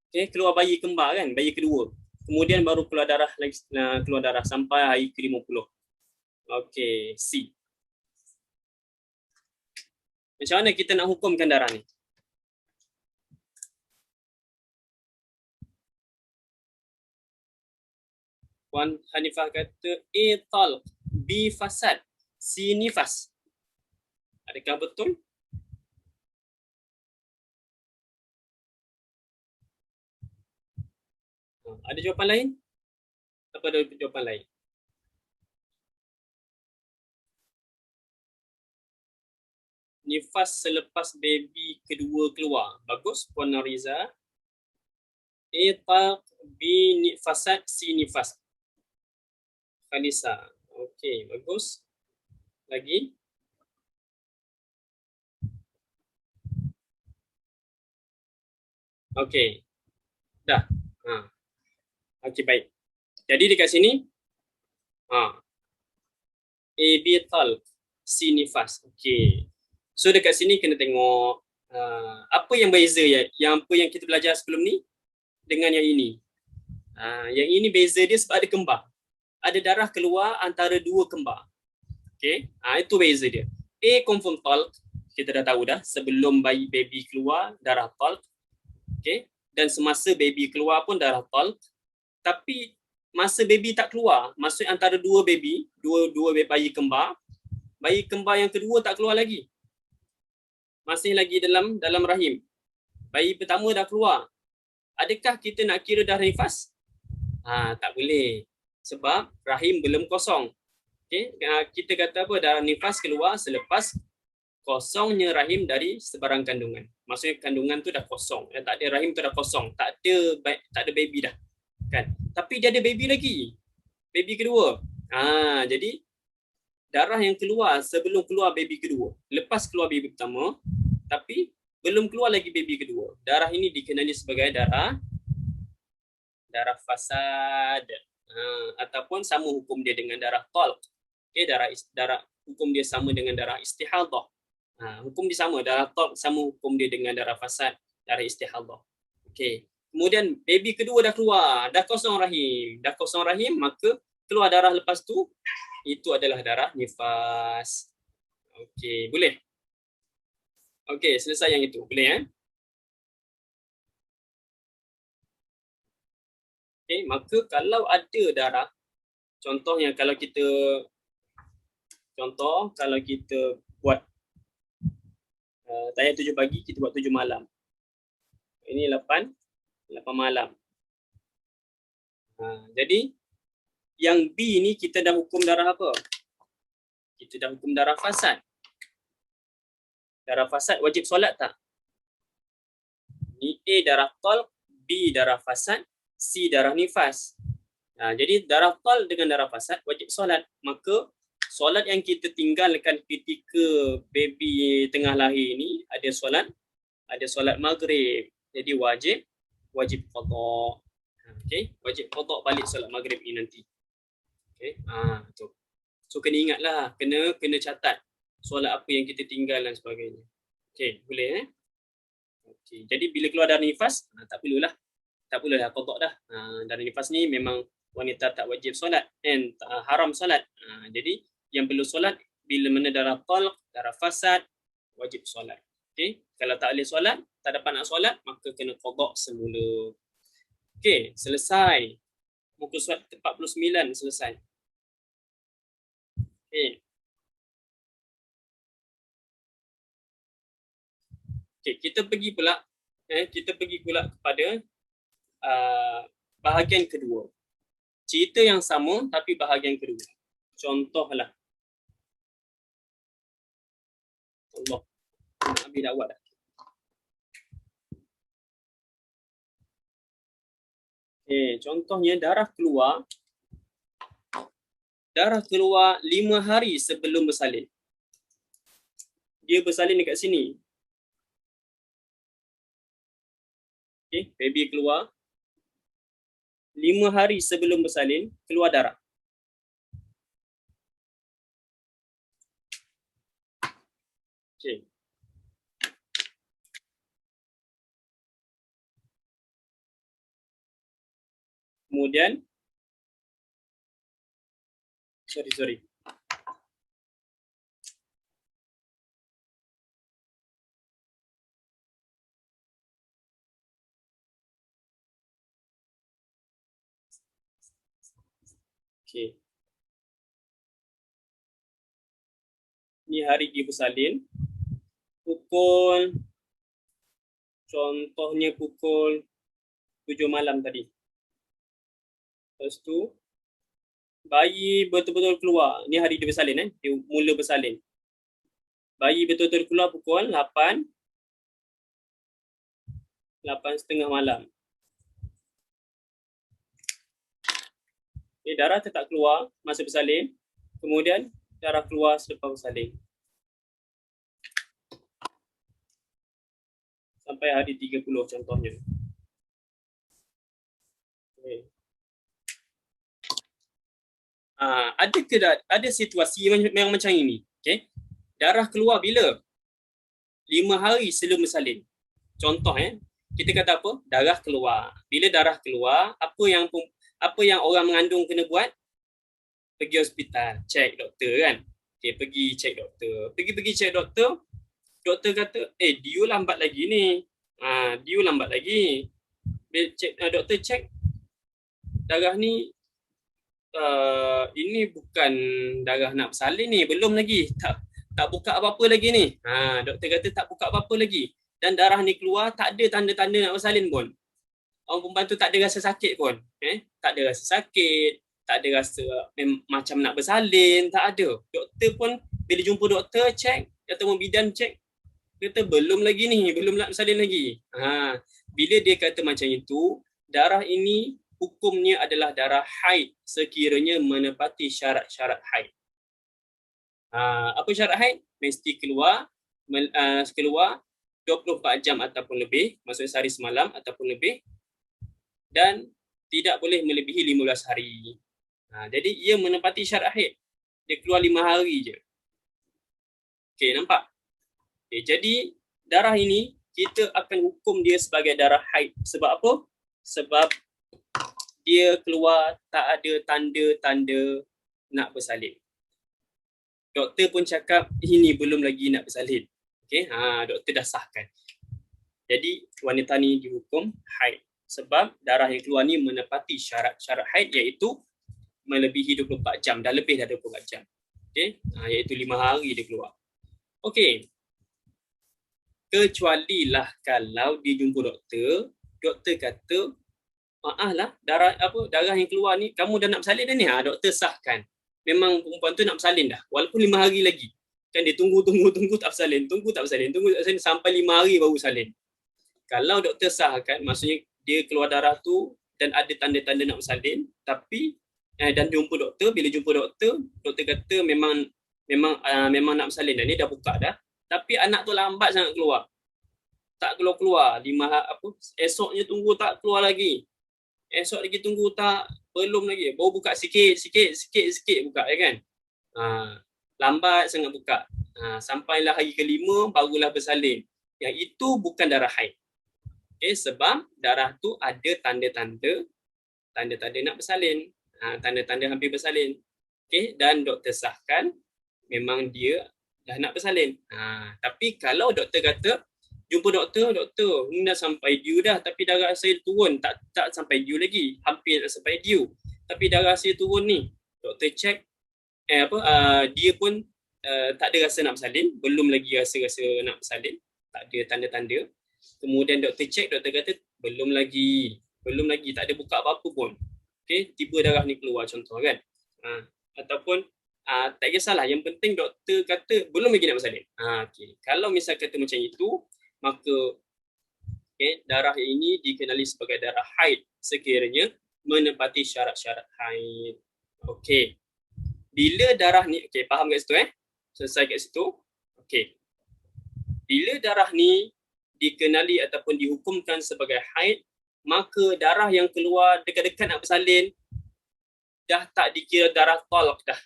Okay, keluar bayi kembar kan, bayi kedua. Kemudian baru keluar darah lagi, keluar darah sampai hari ke-50. Okey, C. Macam mana kita nak hukumkan darah ni? Puan Hanifah kata A talq, B fasad, C nifas. Adakah betul? Ada jawapan lain? Apa ada jawapan lain? Nifas selepas baby kedua keluar. Bagus, Puan Nariza. A talq, B fasad, C nifas. Khalisa. Okey, bagus. Lagi? Okey. Dah. Okey, baik. Jadi dekat sini A, B talq, C nifas. Okey. So dekat sini kena tengok apa yang beza yang apa yang kita belajar sebelum ni dengan yang ini. Yang ini beza dia sebab ada kembar. Ada darah keluar antara dua kembar. Okey. Itu beza dia. A confirm talq, kita dah tahu dah sebelum baby keluar darah talq. Okey. Dan semasa baby keluar pun darah talq. Tapi masa baby tak keluar, maksud antara dua baby, dua bayi kembar yang kedua tak keluar lagi. Masih lagi dalam rahim. Bayi pertama dah keluar. Adakah kita nak kira darah nifas? Tak boleh. Sebab rahim belum kosong. Okey, kita kata apa? Darah nifas keluar selepas kosongnya rahim dari sebarang kandungan. Maksudnya kandungan tu dah kosong. Tak ada rahim tu dah kosong. Tak ada baby dah. Kan? Tapi dia ada baby lagi. Baby kedua. Jadi darah yang keluar sebelum keluar baby kedua. Lepas keluar baby pertama, tapi belum keluar lagi baby kedua. Darah ini dikenali sebagai darah fasad. Ataupun sama hukum dia dengan darah talq. Okey, darah hukum dia sama dengan darah istihadah. Hukum dia sama, darah talq sama hukum dia dengan darah fasad, darah istihadah. Okey. Kemudian baby kedua dah keluar, dah kosong rahim, maka keluar darah lepas tu, itu adalah darah nifas. Okey, boleh? Okey, selesai yang itu. Boleh Okey, maka kalau ada darah, contohnya kalau kita buat tayar 7 pagi, kita buat 7 malam. Ini 8 malam. Jadi yang B ni kita dah hukum darah apa? Kita dah hukum darah fasad. Darah fasad wajib solat tak? Ni A darah talq, B darah fasad, C darah nifas. Jadi darah talq dengan darah fasad wajib solat. Maka solat yang kita tinggalkan ketika baby tengah lahir ni ada solat maghrib. Jadi wajib qada. Okey, wajib qada balik solat maghrib ni nanti. Okey, tu. So kena ingatlah, kena catat solat apa yang kita tinggal dan sebagainya. Okey, boleh Okey, jadi bila keluar darah nifas, tak perlulah qada dah. Darah nifas ni memang wanita tak wajib solat dan haram solat. Jadi yang perlu solat bila mana darah talq, darah fasad, wajib solat. Okey, kalau tak boleh solat, tak dapat nak solat, maka kena qada semula. Okey, selesai. Muka surat 49 selesai. Okey. Okey, kita pergi pula kepada bahagian kedua. Cerita yang sama tapi bahagian kedua. Contohlah. Allah. Habis dakwah dah. Contohnya darah keluar 5 hari sebelum bersalin. Dia bersalin dekat sini. Baby keluar 5 hari sebelum bersalin keluar darah. Okay. Kemudian, sorry. Okay. Ni hari dia bersalin. Contohnya pukul 7 malam tadi. Lepas tu, bayi betul-betul keluar. Ni hari dia bersalin. Dia mula bersalin. Bayi betul-betul keluar pukul 8:30 malam. Okay, darah tetap keluar masa bersalin. Kemudian, darah keluar selepas bersalin. Sampai hari 30 contohnya. Okay. Ada situasi yang macam ini. Okay. Darah keluar bila? 5 hari sebelum bersalin. Contoh kita kata apa? Darah keluar. Bila darah keluar, apa yang orang mengandung kena buat? Pergi hospital, cek doktor kan. Okay, pergi cek doktor. Pergi cek doktor. Doktor kata, dia lambat lagi ni. Dia lambat lagi. Doktor cek darah ni ini bukan darah nak bersalin ni, belum lagi. Tak buka apa-apa lagi ni. Doktor kata tak buka apa-apa lagi. Dan darah ni keluar tak ada tanda-tanda nak bersalin pun. Orang perempuan tu tak ada rasa sakit pun. Tak ada rasa sakit, tak ada rasa macam nak bersalin, tak ada. Doktor pun bila jumpa doktor cek, ataupun bidan cek, kata belum lagi ni, belum nak bersalin lagi. Bila dia kata macam itu, darah ini hukumnya adalah darah haid sekiranya menepati syarat-syarat haid. Apa syarat haid? Mesti keluar 24 jam ataupun lebih, maksudnya sehari semalam ataupun lebih, dan tidak boleh melebihi 15 hari. Jadi ia menepati syarat haid. Dia keluar 5 hari je. Okey, nampak? Okay, jadi darah ini kita akan hukum dia sebagai darah haid. Sebab apa? Sebab dia keluar tak ada tanda-tanda nak bersalin. Doktor pun cakap ini belum lagi nak bersalin. Okey, doktor dah sahkan. Jadi wanita ni dihukum haid sebab darah yang keluar ni menepati syarat-syarat haid, iaitu melebihi 24 jam, dah lebih dah 24 jam. Okey, iaitu 5 hari dia keluar. Okey. Kecuali lah kalau dia jumpa doktor, doktor kata, maaflah, darah yang keluar ni kamu dah nak bersalin dah ni. Doktor sahkan. Memang perempuan tu nak bersalin dah, walaupun 5 hari lagi. Kan dia tunggu tak bersalin, tunggu tak bersalin sampai 5 hari baru bersalin. Kalau doktor sahkan, maksudnya dia keluar darah tu dan ada tanda-tanda nak bersalin, tapi dan jumpa doktor, bila jumpa doktor kata memang nak bersalin dah, ni dah buka dah. Tapi anak tu lambat sangat keluar. Tak keluar. Esoknya tunggu tak keluar lagi. Esok lagi tunggu tak, belum lagi. Baru buka sikit buka, ya kan? Lambat sangat buka. Sampailah hari ke-5 barulah bersalin. Yang itu bukan darah haid. Okay, sebab darah tu ada tanda-tanda nak bersalin. Tanda-tanda hampir bersalin. Okay, dan doktor sahkan memang dia dah nak bersalin. Tapi kalau doktor kata, jumpa doktor ni dah sampai due dah, tapi darah saya turun, tak sampai due lagi, hampir nak sampai due, tapi darah saya turun ni. Doktor cek, dia pun tak ada rasa nak bersalin, belum lagi rasa nak bersalin, tak ada tanda-tanda. Kemudian doktor cek, doktor kata belum lagi, tak ada buka apa-apa pun. Okay, tiba darah ni keluar contoh kan. Ataupun tak kisahlah, yang penting doktor kata belum lagi nak bersalin. Okay. Kalau misal kata macam itu, maka darah ini dikenali sebagai darah haid sekiranya menepati syarat-syarat haid. Okey. Bila darah ni, faham kat situ Selesai kat situ. Okey. Bila darah ni dikenali ataupun dihukumkan sebagai haid, maka darah yang keluar dekat-dekat nak bersalin dah tak dikira darah talq dah.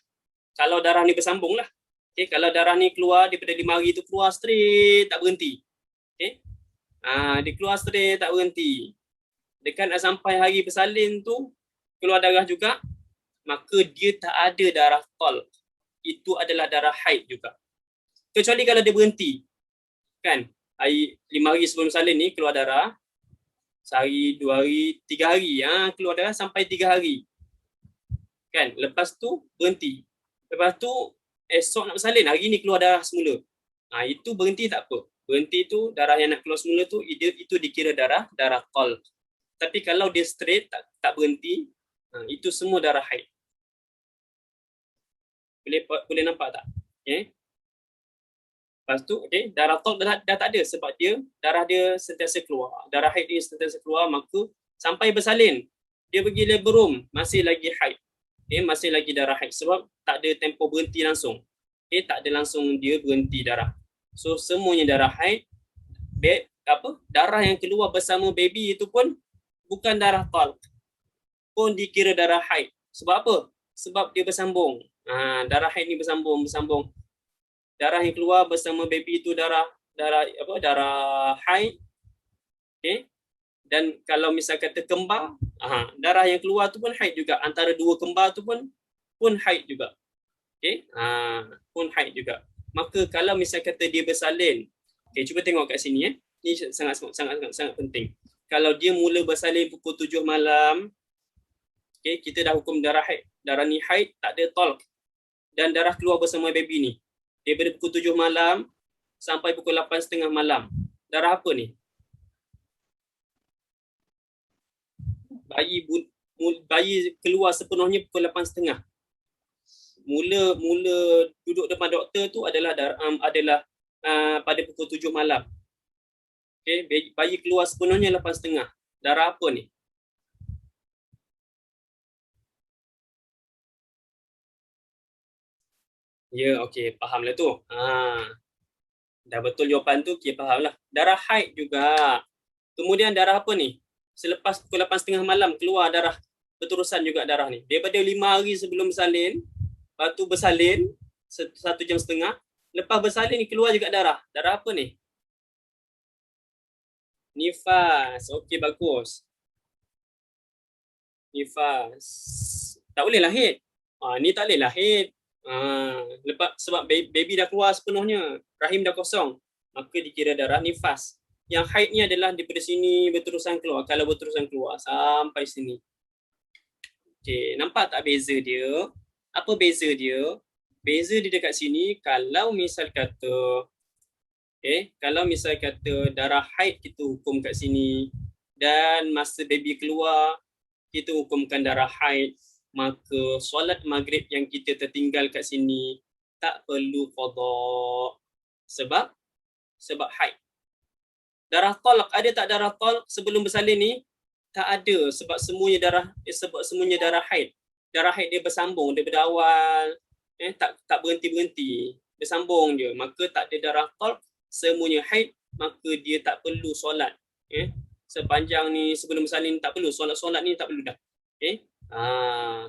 Kalau darah ni bersambung lah. Okay, kalau darah ni keluar daripada 5 hari tu keluar straight tak berhenti. Okay. Dia keluar straight tak berhenti. Dekat nak sampai hari bersalin tu keluar darah juga, maka dia tak ada darah talq. Itu adalah darah haid juga. Kecuali kalau dia berhenti. Kan? 5 hari sebelum salin ni keluar darah. Sehari, 2 hari, 3 hari. Keluar darah sampai 3 hari. Kan? Lepas tu berhenti. Lepas tu esok nak bersalin, hari ni keluar darah semula. Itu berhenti tak apa. Berhenti tu darah yang nak keluar semula tu itu dikira darah talq. Tapi kalau dia straight tak berhenti, itu semua darah haid. Boleh nampak tak? Okay. Lepas tu, okay, darah talq dah tak ada sebab darah dia sentiasa keluar. Darah haid dia sentiasa keluar, maka sampai bersalin, dia pergi labor room, masih lagi haid. Okay, masih lagi darah haid sebab tak ada tempoh berhenti langsung. Okay, tak ada langsung dia berhenti darah. So semuanya darah haid. Darah yang keluar bersama baby itu pun bukan darah talq. Pun dikira darah haid. Sebab apa? Sebab dia bersambung. Darah haid ni bersambung. Darah yang keluar bersama baby itu darah haid. Okay? Dan kalau misal kata kembar, darah yang keluar tu pun haid juga. Antara dua kembar tu pun haid juga. Okay? Pun haid juga. Maka kalau misal kata dia bersalin, okay, cuba tengok kat sini. Ini sangat penting. Kalau dia mula bersalin pukul 7 malam, okay, kita dah hukum darah haid. Darah ni haid, tak ada talq. Dan darah keluar bersama baby ni. Daripada pukul 7 malam sampai pukul 8.30 malam. Darah apa ni? Bayi keluar sepenuhnya pukul 8.30. Mula duduk depan doktor tu adalah pada pukul 7 malam. Okay, bayi keluar sepenuhnya 8.30. Darah apa ni? Ya, okey, fahamlah tu. Dah betul jawapan tu, okey, fahamlah. Darah haid juga. Kemudian darah apa ni? Selepas pukul 8.30 malam keluar darah, berterusan juga darah ni. Daripada 5 hari sebelum bersalin, lepas tu bersalin 1 jam setengah, lepas bersalin ni keluar juga darah. Darah apa ni? Nifas. Okey, bagus. Nifas. Tak boleh lahir. Ni tak boleh lahir. Lepas sebab baby dah keluar sepenuhnya, rahim dah kosong, maka dikira darah nifas. Yang haid ni adalah daripada sini berterusan keluar. Kalau berterusan keluar sampai sini. Okey, nampak tak beza dia? Apa beza dia? Beza dia dekat sini, kalau misal kata darah haid kita hukum kat sini dan masa baby keluar kita hukumkan darah haid, maka solat maghrib yang kita tertinggal kat sini tak perlu qada. Sebab haid. Darah talq ada tak darah talq sebelum bersalin ni? Tak ada sebab semuanya darah haid. Darah haid dia bersambung daripada awal, tak berhenti-berhenti. Bersambung je. Maka tak ada darah talq, semuanya haid, maka dia tak perlu solat. Sepanjang ni sebelum bersalin tak perlu solat ni, tak perlu dah.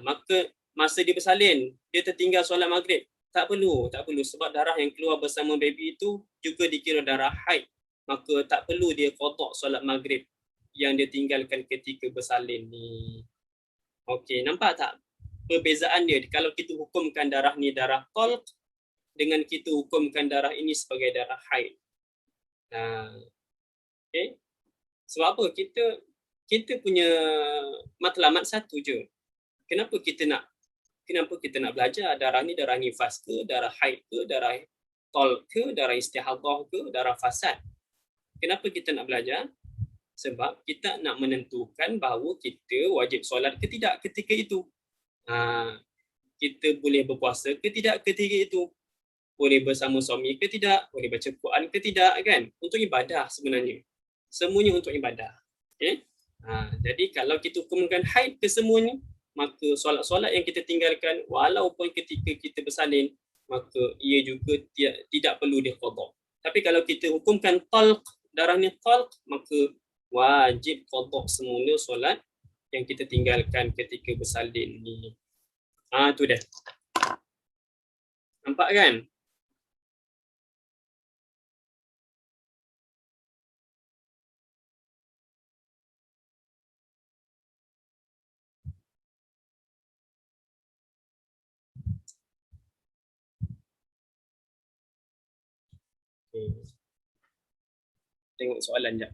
Maka masa dia bersalin, dia tertinggal solat maghrib, tak perlu sebab darah yang keluar bersama baby itu juga dikira darah haid, maka tak perlu dia qada solat maghrib yang dia tinggalkan ketika bersalin ni. Okey, nampak tak perbezaan dia kalau kita hukumkan darah ni darah talq dengan kita hukumkan darah ini sebagai darah haid. Okey. Sebab apa? Kita punya matlamat satu je. Kenapa kita nak belajar darah ni darah nifas ke, darah haid ke, darah talq ke, darah istihadah ke, darah fasad? Kenapa kita nak belajar? Sebab kita nak menentukan bahawa kita wajib solat ke tidak ketika itu. Kita boleh berpuasa ke tidak ketika itu. Boleh bersama suami ke tidak, boleh baca Quran ke tidak, kan? Untuk ibadah sebenarnya. Semuanya untuk ibadah. Okay? Jadi kalau kita hukumkan haid ke semuanya, maka solat-solat yang kita tinggalkan walaupun ketika kita bersalin, maka ia juga tidak perlu diqada. Tapi kalau kita hukumkan talq, darah ni talq, maka wajib qada semula solat yang kita tinggalkan ketika bersalin ni. Tu dah. Nampak kan? Okay. Tengok soalan jap.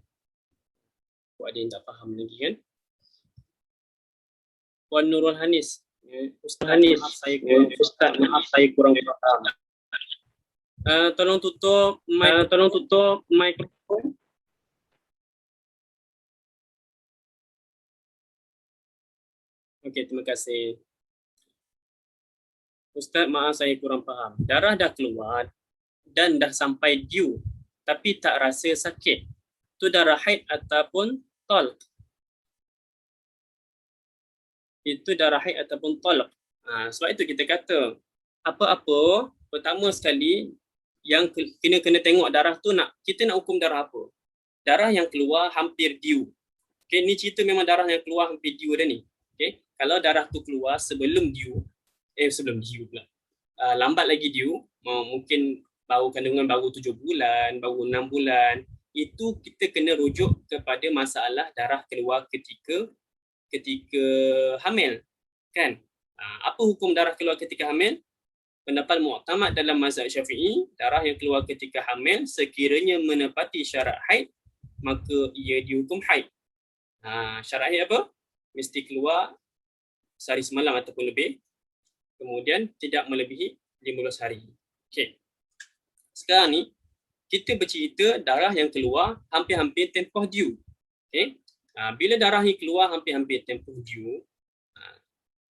Buat ada yang tak faham lagi kan? Puan Nurul Hanis. Ustaz Hanis, maaf saya kurang faham. Tolong tutup mikrofon. Okey, terima kasih. Ustaz, maaf saya kurang faham. Darah dah keluar dan dah sampai due tapi tak rasa sakit. Itu darah haid ataupun talq? Itu darah haid ataupun talq. Sebab itu kita kata apa-apa pertama sekali yang kena tengok darah tu kita nak hukum darah apa? Darah yang keluar hampir due. Okey, ni cerita memang darah yang keluar hampir due dah ni. Okey, kalau darah tu keluar sebelum due pula. Lambat lagi due, mungkin baru kandungan baru 7 bulan, baru 6 bulan, itu kita kena rujuk kepada masalah darah keluar ketika hamil, kan? Apa hukum darah keluar ketika hamil? Pendapat muktamad dalam mazhab Syafi'i, darah yang keluar ketika hamil sekiranya menepati syarat haid, maka ia dihukum haid. Syarat haid apa? Mesti keluar sehari semalam ataupun lebih. Kemudian tidak melebihi 15 hari. Okey. Sekarang ni kita bercerita darah yang keluar hampir-hampir tempoh due. Okey. Bila darah ni keluar hampir-hampir tempoh due,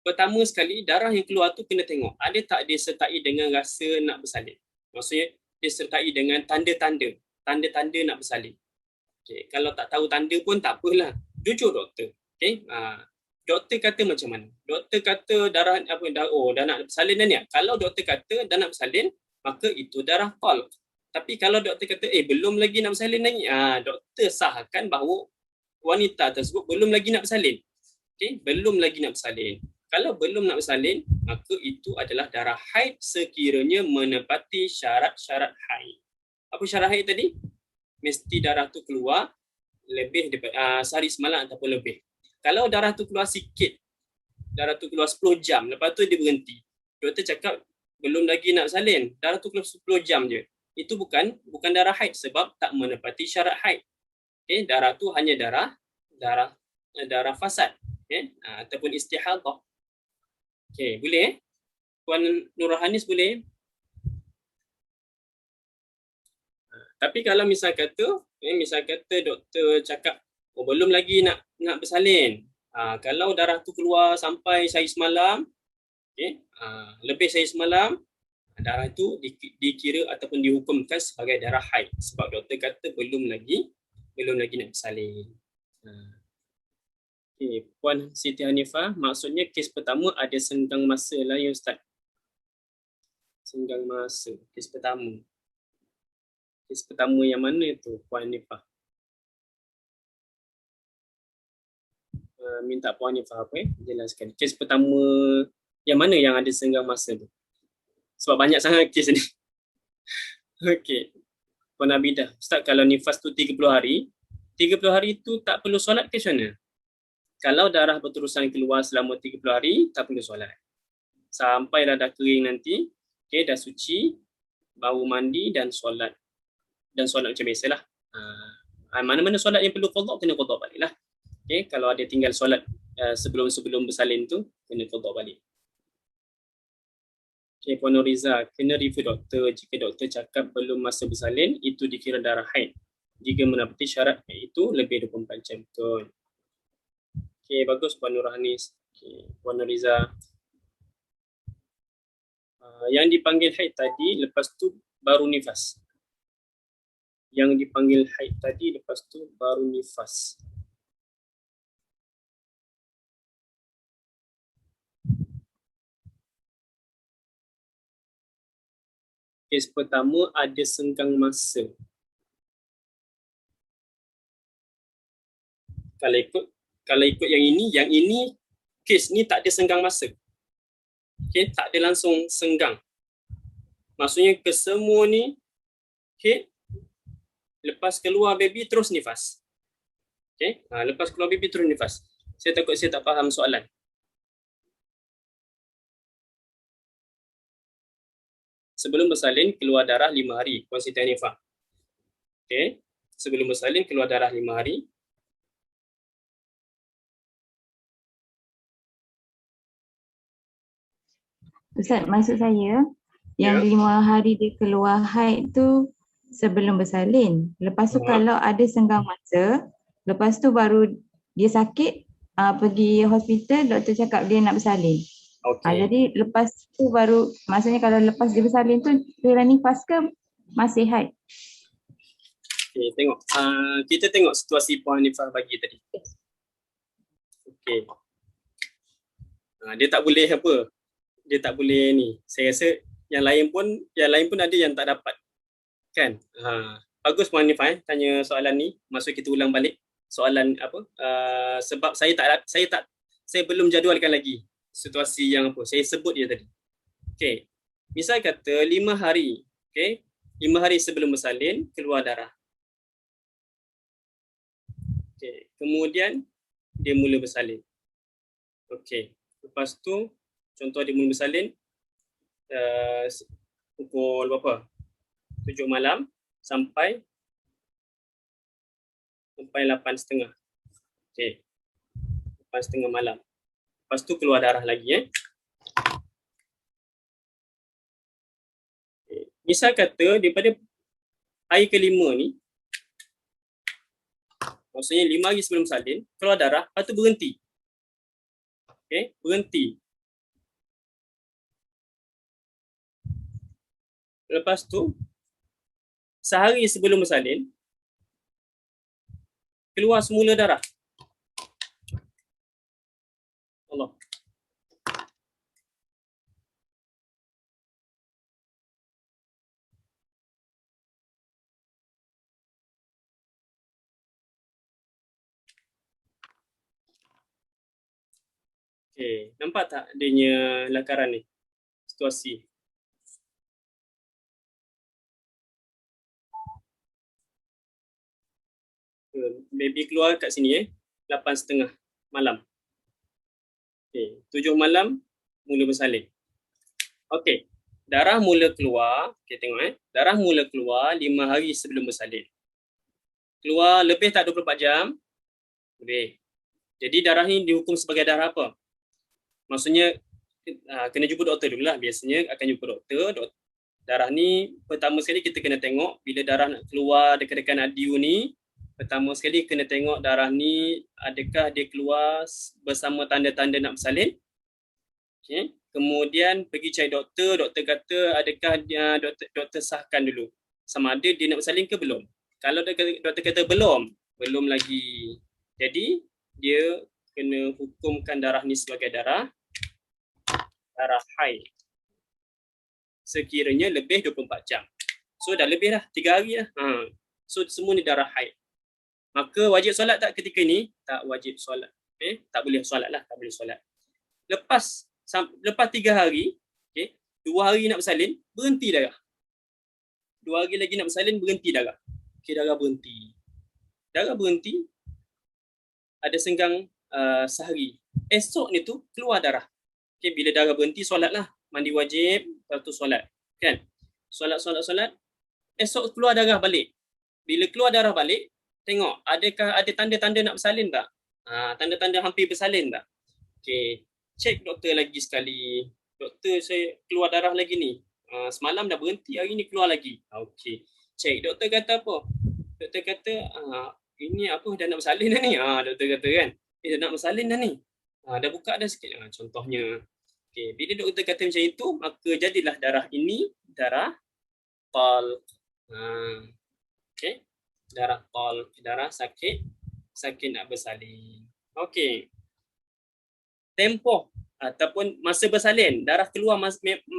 pertama sekali darah yang keluar tu kena tengok ada tak disertai dengan rasa nak bersalin. Maksudnya disertai dengan tanda-tanda nak bersalin. Okey, kalau tak tahu tanda pun tak apalah. Jujur doktor. Okey. Doktor kata macam mana? Doktor kata darah dah nak bersalin dah ni. Kalau doktor kata dah nak bersalin, maka itu darah talq. Tapi kalau doktor kata belum lagi nak bersalin lagi, doktor sahkan bahawa wanita tersebut belum lagi nak bersalin. Okey, belum lagi nak bersalin. Kalau belum nak bersalin, maka itu adalah darah haid sekiranya menepati syarat-syarat haid. Apa syarat haid tadi? Mesti darah tu keluar lebih sehari semalam ataupun lebih. Kalau darah tu keluar sikit, darah tu keluar 10 jam, lepas tu dia berhenti. Doktor cakap belum lagi nak bersalin, darah tu keluar 10 jam je. Itu bukan darah haid sebab tak menepati syarat haid. Okay, darah tu hanya darah fasad, ataupun istihadah. Okay, boleh Puan Nurul Hanis boleh? Tapi kalau misal kata doktor cakap belum lagi nak bersalin. Kalau darah tu keluar sampai sehari semalam, lebih sehari semalam, darah itu dikira ataupun dihukumkan sebagai darah haid sebab doktor kata belum lagi nak bersalin. Okay, Puan Siti Hanifah, maksudnya kes pertama ada senggang masa lah ya Ustaz. Senggang masa, kes pertama. Kes pertama yang mana tu Puan Hanifah? Minta Puan Hanifah jelaskan. Kes pertama yang mana yang ada senggang masa tu? Sebab banyak sangat kes ni. Okey. Puan Abidah, Ustaz kalau nifas tu 30 hari tu tak perlu solat ke macam mana? Kalau darah berterusan keluar selama 30 hari, tak perlu solat. Sampailah dah kering nanti, dah suci, baru mandi dan solat. Dan solat macam biasalah. Mana-mana solat yang perlu qada, kena qada balik lah. Kalau ada tinggal solat sebelum bersalin tu, kena qada balik. Puan Nuriza, kena review doktor. Jika doktor cakap belum masa bersalin, itu dikira darah haid. Jika menepati syarat itu lebih 24 jam. Betul. Bagus Puan Nur Hanis. Puan Nuriza. Yang dipanggil haid tadi, lepas tu baru nifas. Yang dipanggil haid tadi, lepas tu baru nifas. Kes pertama ada senggang masa. Kalau ikut yang ini kes ni tak ada senggang masa. Okay, tak ada langsung senggang. Maksudnya kesemua ni, okay, lepas keluar baby terus nifas. Okay, lepas keluar baby terus nifas. Saya takut saya tak faham soalan. Sebelum bersalin keluar darah 5 hari, Puan Siti Hanifah. Okay, sebelum bersalin keluar darah 5 hari. Ustaz, maksud saya yang 5 hari dia keluar haid tu sebelum bersalin. Lepas tu kalau ada senggang masa, lepas tu baru dia sakit, pergi hospital, doktor cakap dia nak bersalin. Okay. Jadi lepas tu baru, maksudnya kalau lepas dia bersalin tu dia dah nifas ke masih haid? Okay, tengok. Kita tengok situasi Puan Hanifah bagi tadi. Okay. Dia tak boleh apa? Dia tak boleh ni. Saya rasa yang lain pun ada yang tak dapat. Kan? Bagus Puan Hanifah tanya soalan ni. Maksud kita ulang balik soalan apa? Sebab saya belum jadualkan lagi situasi yang apa? Saya sebut je tadi. Okay. Misal kata 5 hari, okay? 5 hari sebelum bersalin keluar darah. Okay. Kemudian dia mula bersalin. Okay. Lepas tu contoh dia mula bersalin pukul berapa? 7 malam sampai 8.30. Okay. 8.30 malam. Lepas tu keluar darah lagi. Okay. Misal kata daripada hari kelima ni, maksudnya 5 hari sebelum salin, keluar darah, lepas tu berhenti. Okay, berhenti. Lepas tu, sehari sebelum bersalin, keluar semula darah. Allah. Okay, nampak tak adanya lakaran ni? Situasi. Baby keluar kat sini 8.30 malam. Okay, 7 malam mula bersalin. Okay, darah mula keluar, okay, tengok darah mula keluar 5 hari sebelum bersalin. Keluar lebih tak 24 jam? Lebih. Jadi darah ni dihukum sebagai darah apa? Maksudnya kena jumpa doktor dululah. Biasanya akan jumpa doktor. Darah ni pertama sekali kita kena tengok bila darah nak keluar dekat-dekat nadiu ni. Pertama sekali kena tengok darah ni adakah dia keluar bersama tanda-tanda nak bersalin. Okay. Kemudian pergi cari doktor. Doktor kata adakah dia doktor sahkan dulu sama ada dia nak bersalin ke belum. Kalau doktor kata belum lagi. Jadi dia kena hukumkan darah ni sebagai darah haid. Sekiranya lebih 24 jam. So dah lebih dah 3 hari dah. So semua ni darah haid. Maka wajib solat tak ketika ni? Tak wajib solat. Tak boleh solat lah, tak boleh solat. Lepas 3 hari, 2 hari nak bersalin, berhenti darah. 2 hari lagi nak bersalin, berhenti darah. Darah berhenti. Darah berhenti, ada senggang sehari. Esok ni tu keluar darah. Bila darah berhenti, solatlah. Mandi wajib, lepas tu solat. Kan? Solat. Esok keluar darah balik. Bila keluar darah balik, tengok adakah ada tanda-tanda nak bersalin tak? Tanda-tanda hampir bersalin tak? Cek doktor lagi sekali. Doktor, saya keluar darah lagi ni. Semalam dah berhenti, hari ni keluar lagi. Cek, doktor kata apa? Doktor kata, ini apa, dah nak bersalin dah ni? Doktor kata kan, dah nak bersalin dah ni. Dah buka dah sikit. Contohnya. Bila doktor kata macam itu, maka jadilah darah ini darah talq. Darah talq, darah sakit nak bersalin. Tempoh ataupun masa bersalin, darah keluar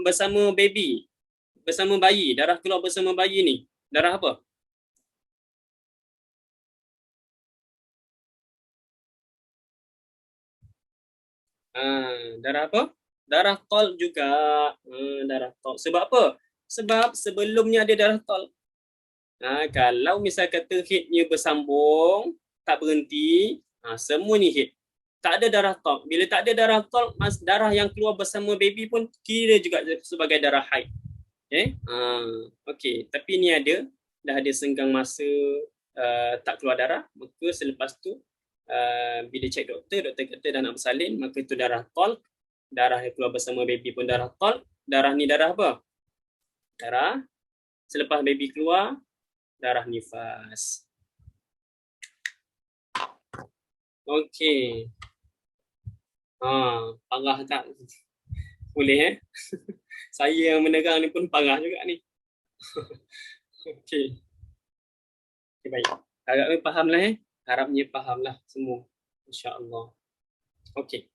bersama baby, bersama bayi, darah keluar bersama bayi ni, darah apa? Darah apa? Darah tol juga. Darah tol. Sebab apa? Sebab sebelumnya ada darah tol. Kalau misal kata headnya bersambung, tak berhenti, semua ni head. Tak ada darah tol. Bila tak ada darah tol, darah yang keluar bersama baby pun kira juga sebagai darah haid. Okey. Tapi ni dah ada senggang masa tak keluar darah, maka selepas tu bila cek doktor kata dah nak bersalin, maka itu darah tol. Darah yang keluar bersama baby pun darah tol. Darah ni darah apa? Darah selepas baby keluar, darah nifas. Okey. Parah tak? Boleh Saya yang menegang ni pun parah juga ni. Okey. Okay, baik. Harapnya fahamlah Harapnya fahamlah semua. Insya-Allah. Okey.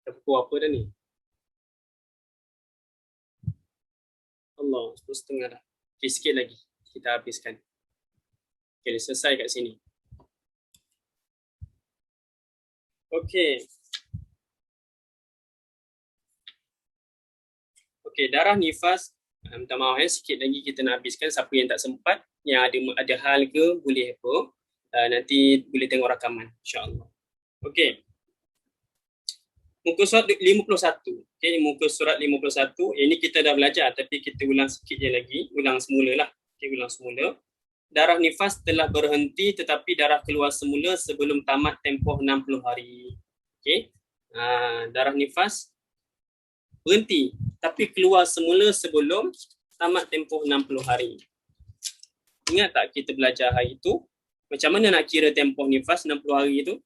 Apa dah ni? Allah, 10.30 dah. Okey, sikit lagi. Kita habiskan. Okey, selesai kat sini. Okey. Okey, darah nifas. Minta maaf sikit lagi kita nak habiskan. Siapa yang tak sempat, yang ada hal ke, boleh apa. Nanti boleh tengok rakaman. InsyaAllah. Okey. Muka surat 51. Okey, muka surat 51. Ini kita dah belajar tapi kita ulang sikit je lagi. Ulang semula lah. Okey, ulang semula. Darah nifas telah berhenti tetapi darah keluar semula sebelum tamat tempoh 60 hari. Okey. Darah nifas berhenti tapi keluar semula sebelum tamat tempoh 60 hari. Ingat tak kita belajar hari itu? Macam mana nak kira tempoh nifas 60 hari itu?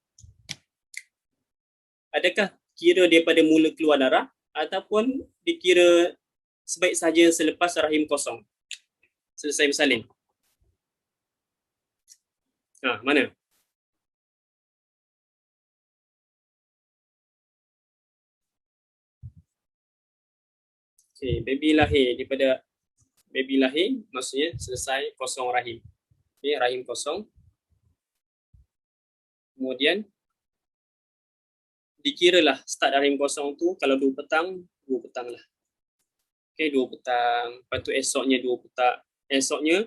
Adakah kira daripada mula keluar darah ataupun dikira sebaik saja selepas rahim kosong? Selesai bersalin. Mana? Okay, baby lahir maksudnya selesai kosong rahim. Okay, rahim kosong. Kemudian dikiralah start rahim kosong tu kalau 2 petang lah. Okay, 2 petang. Lepas tu esoknya 2 petang. Esoknya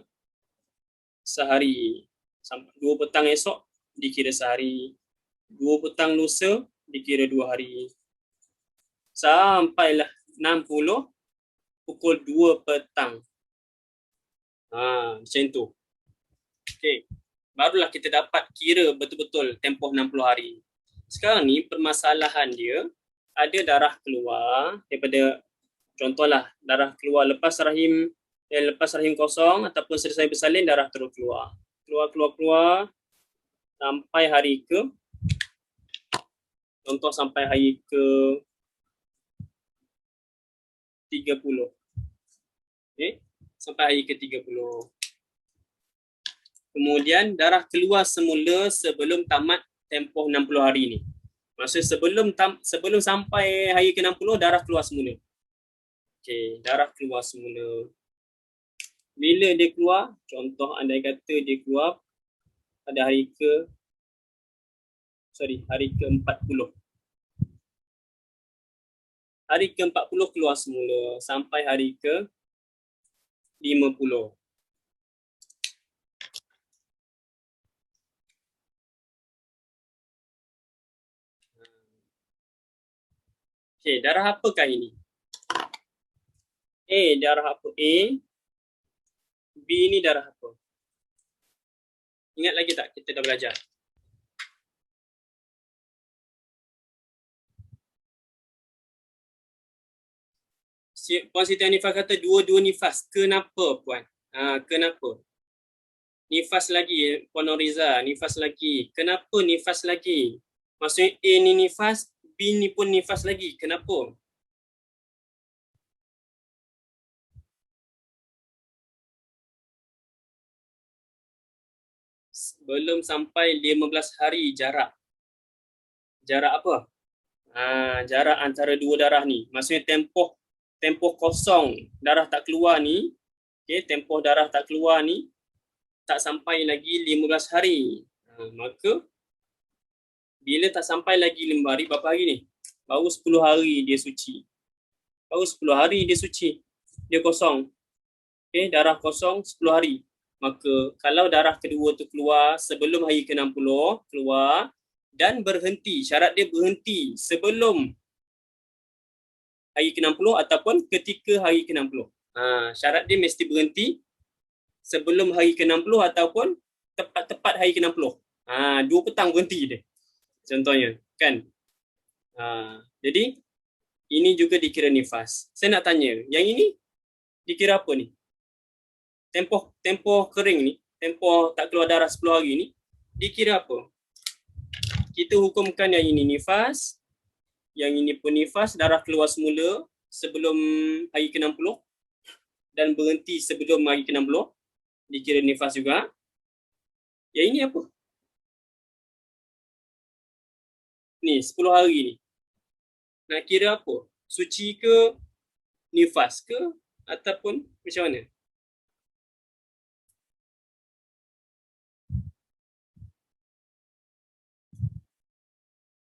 sehari. 2 petang esok dikira sehari. 2 petang lusa dikira 2 hari. Sampailah 60 pukul 2 petang. Macam tu. Okey. Barulah kita dapat kira betul-betul tempoh 60 hari. Sekarang ni permasalahan dia ada darah keluar daripada, contohlah darah keluar lepas rahim kosong ataupun selesai bersalin, darah terus keluar sampai hari ke, contoh sampai hari ke 30. Okay. Sampai hari ke 30. Kemudian darah keluar semula sebelum tamat tempoh 60 hari ni. Maksud sebelum sampai hari ke 60 darah keluar semula. Okey, darah keluar semula. Bila dia keluar, contoh andai kata dia keluar pada hari ke 40. Hari ke 40 keluar semula sampai hari ke 50. Okey, darah apakah ini? Darah apa? B ni darah apa? Ingat lagi tak kita dah belajar? Puan Siti Hanifah kata dua-dua nifas. Kenapa puan? Kenapa? Nifas lagi, Puan Noriza, nifas lagi. Kenapa nifas lagi? Maksudnya A ni nifas, B ni pun nifas lagi. Kenapa? Belum sampai 15 hari jarak. Jarak apa? Jarak antara dua darah ni. Maksudnya tempoh kosong, darah tak keluar ni. Okay, tempoh darah tak keluar ni tak sampai lagi 15 hari. Maka bila tak sampai lagi 5 hari, berapa hari ni? Baru 10 hari dia suci. Baru 10 hari dia suci. Dia kosong. Okay, darah kosong 10 hari. Maka kalau darah kedua tu keluar sebelum hari ke-60 keluar dan berhenti, syarat dia berhenti sebelum hari ke-60 ataupun ketika hari ke-60. Syarat dia mesti berhenti sebelum hari ke-60 ataupun tepat-tepat hari ke-60. 2 petang berhenti dia. Contohnya, kan? Jadi ini juga dikira nifas. Saya nak tanya, yang ini dikira apa ni? Tempoh kering ni, tempoh tak keluar darah 10 hari ni, dikira apa? Kita hukumkan yang ini nifas, yang ini pun nifas, darah keluar semula sebelum hari ke-60 dan berhenti sebelum hari ke-60, dikira nifas juga. Yang ini apa? Ni 10 hari ni. Nak kira apa? Suci ke, nifas ke, ataupun macam mana?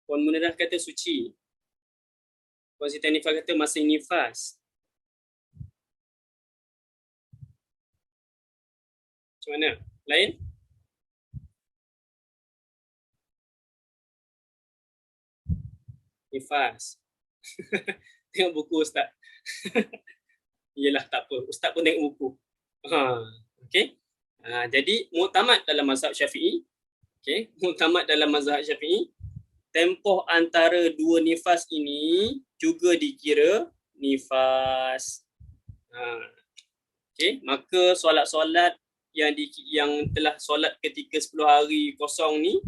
Puan Munirah kata suci. Puan Siti Hanifah kata masih nifas. Macam mana? Lain? Nifas. Tengok buku Ustaz. Yelah, tak apa. Ustaz pun tengok buku. Okay. Jadi, muktamad dalam mazhab Syafi'i. Okay. Muktamad dalam mazhab Syafi'i. Tempoh antara dua nifas ini juga dikira nifas. Okay. Maka solat-solat yang telah solat ketika 10 hari kosong ni,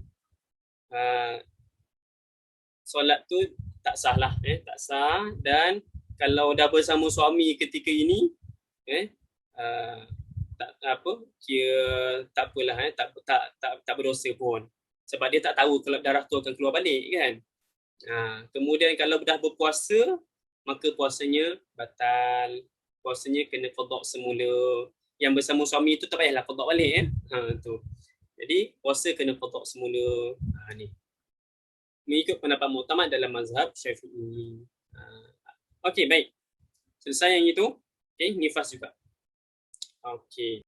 solat tu tak sah lah, tak sah. Dan kalau dah bersama suami ketika ini, tak apa, kira tak apalah, tak berdosa pun, sebab dia tak tahu kalau darah tu akan keluar balik kan. Kemudian kalau dah berpuasa, maka puasanya batal, puasanya kena qada semula. Yang bersama suami tu tak payahlah qada balik tu. Jadi puasa kena qada semula. Ni mengikut pendapat muktamad dalam mazhab Syafi'i. Okey, baik. Selesai yang itu. Okey, nifas juga. Okey.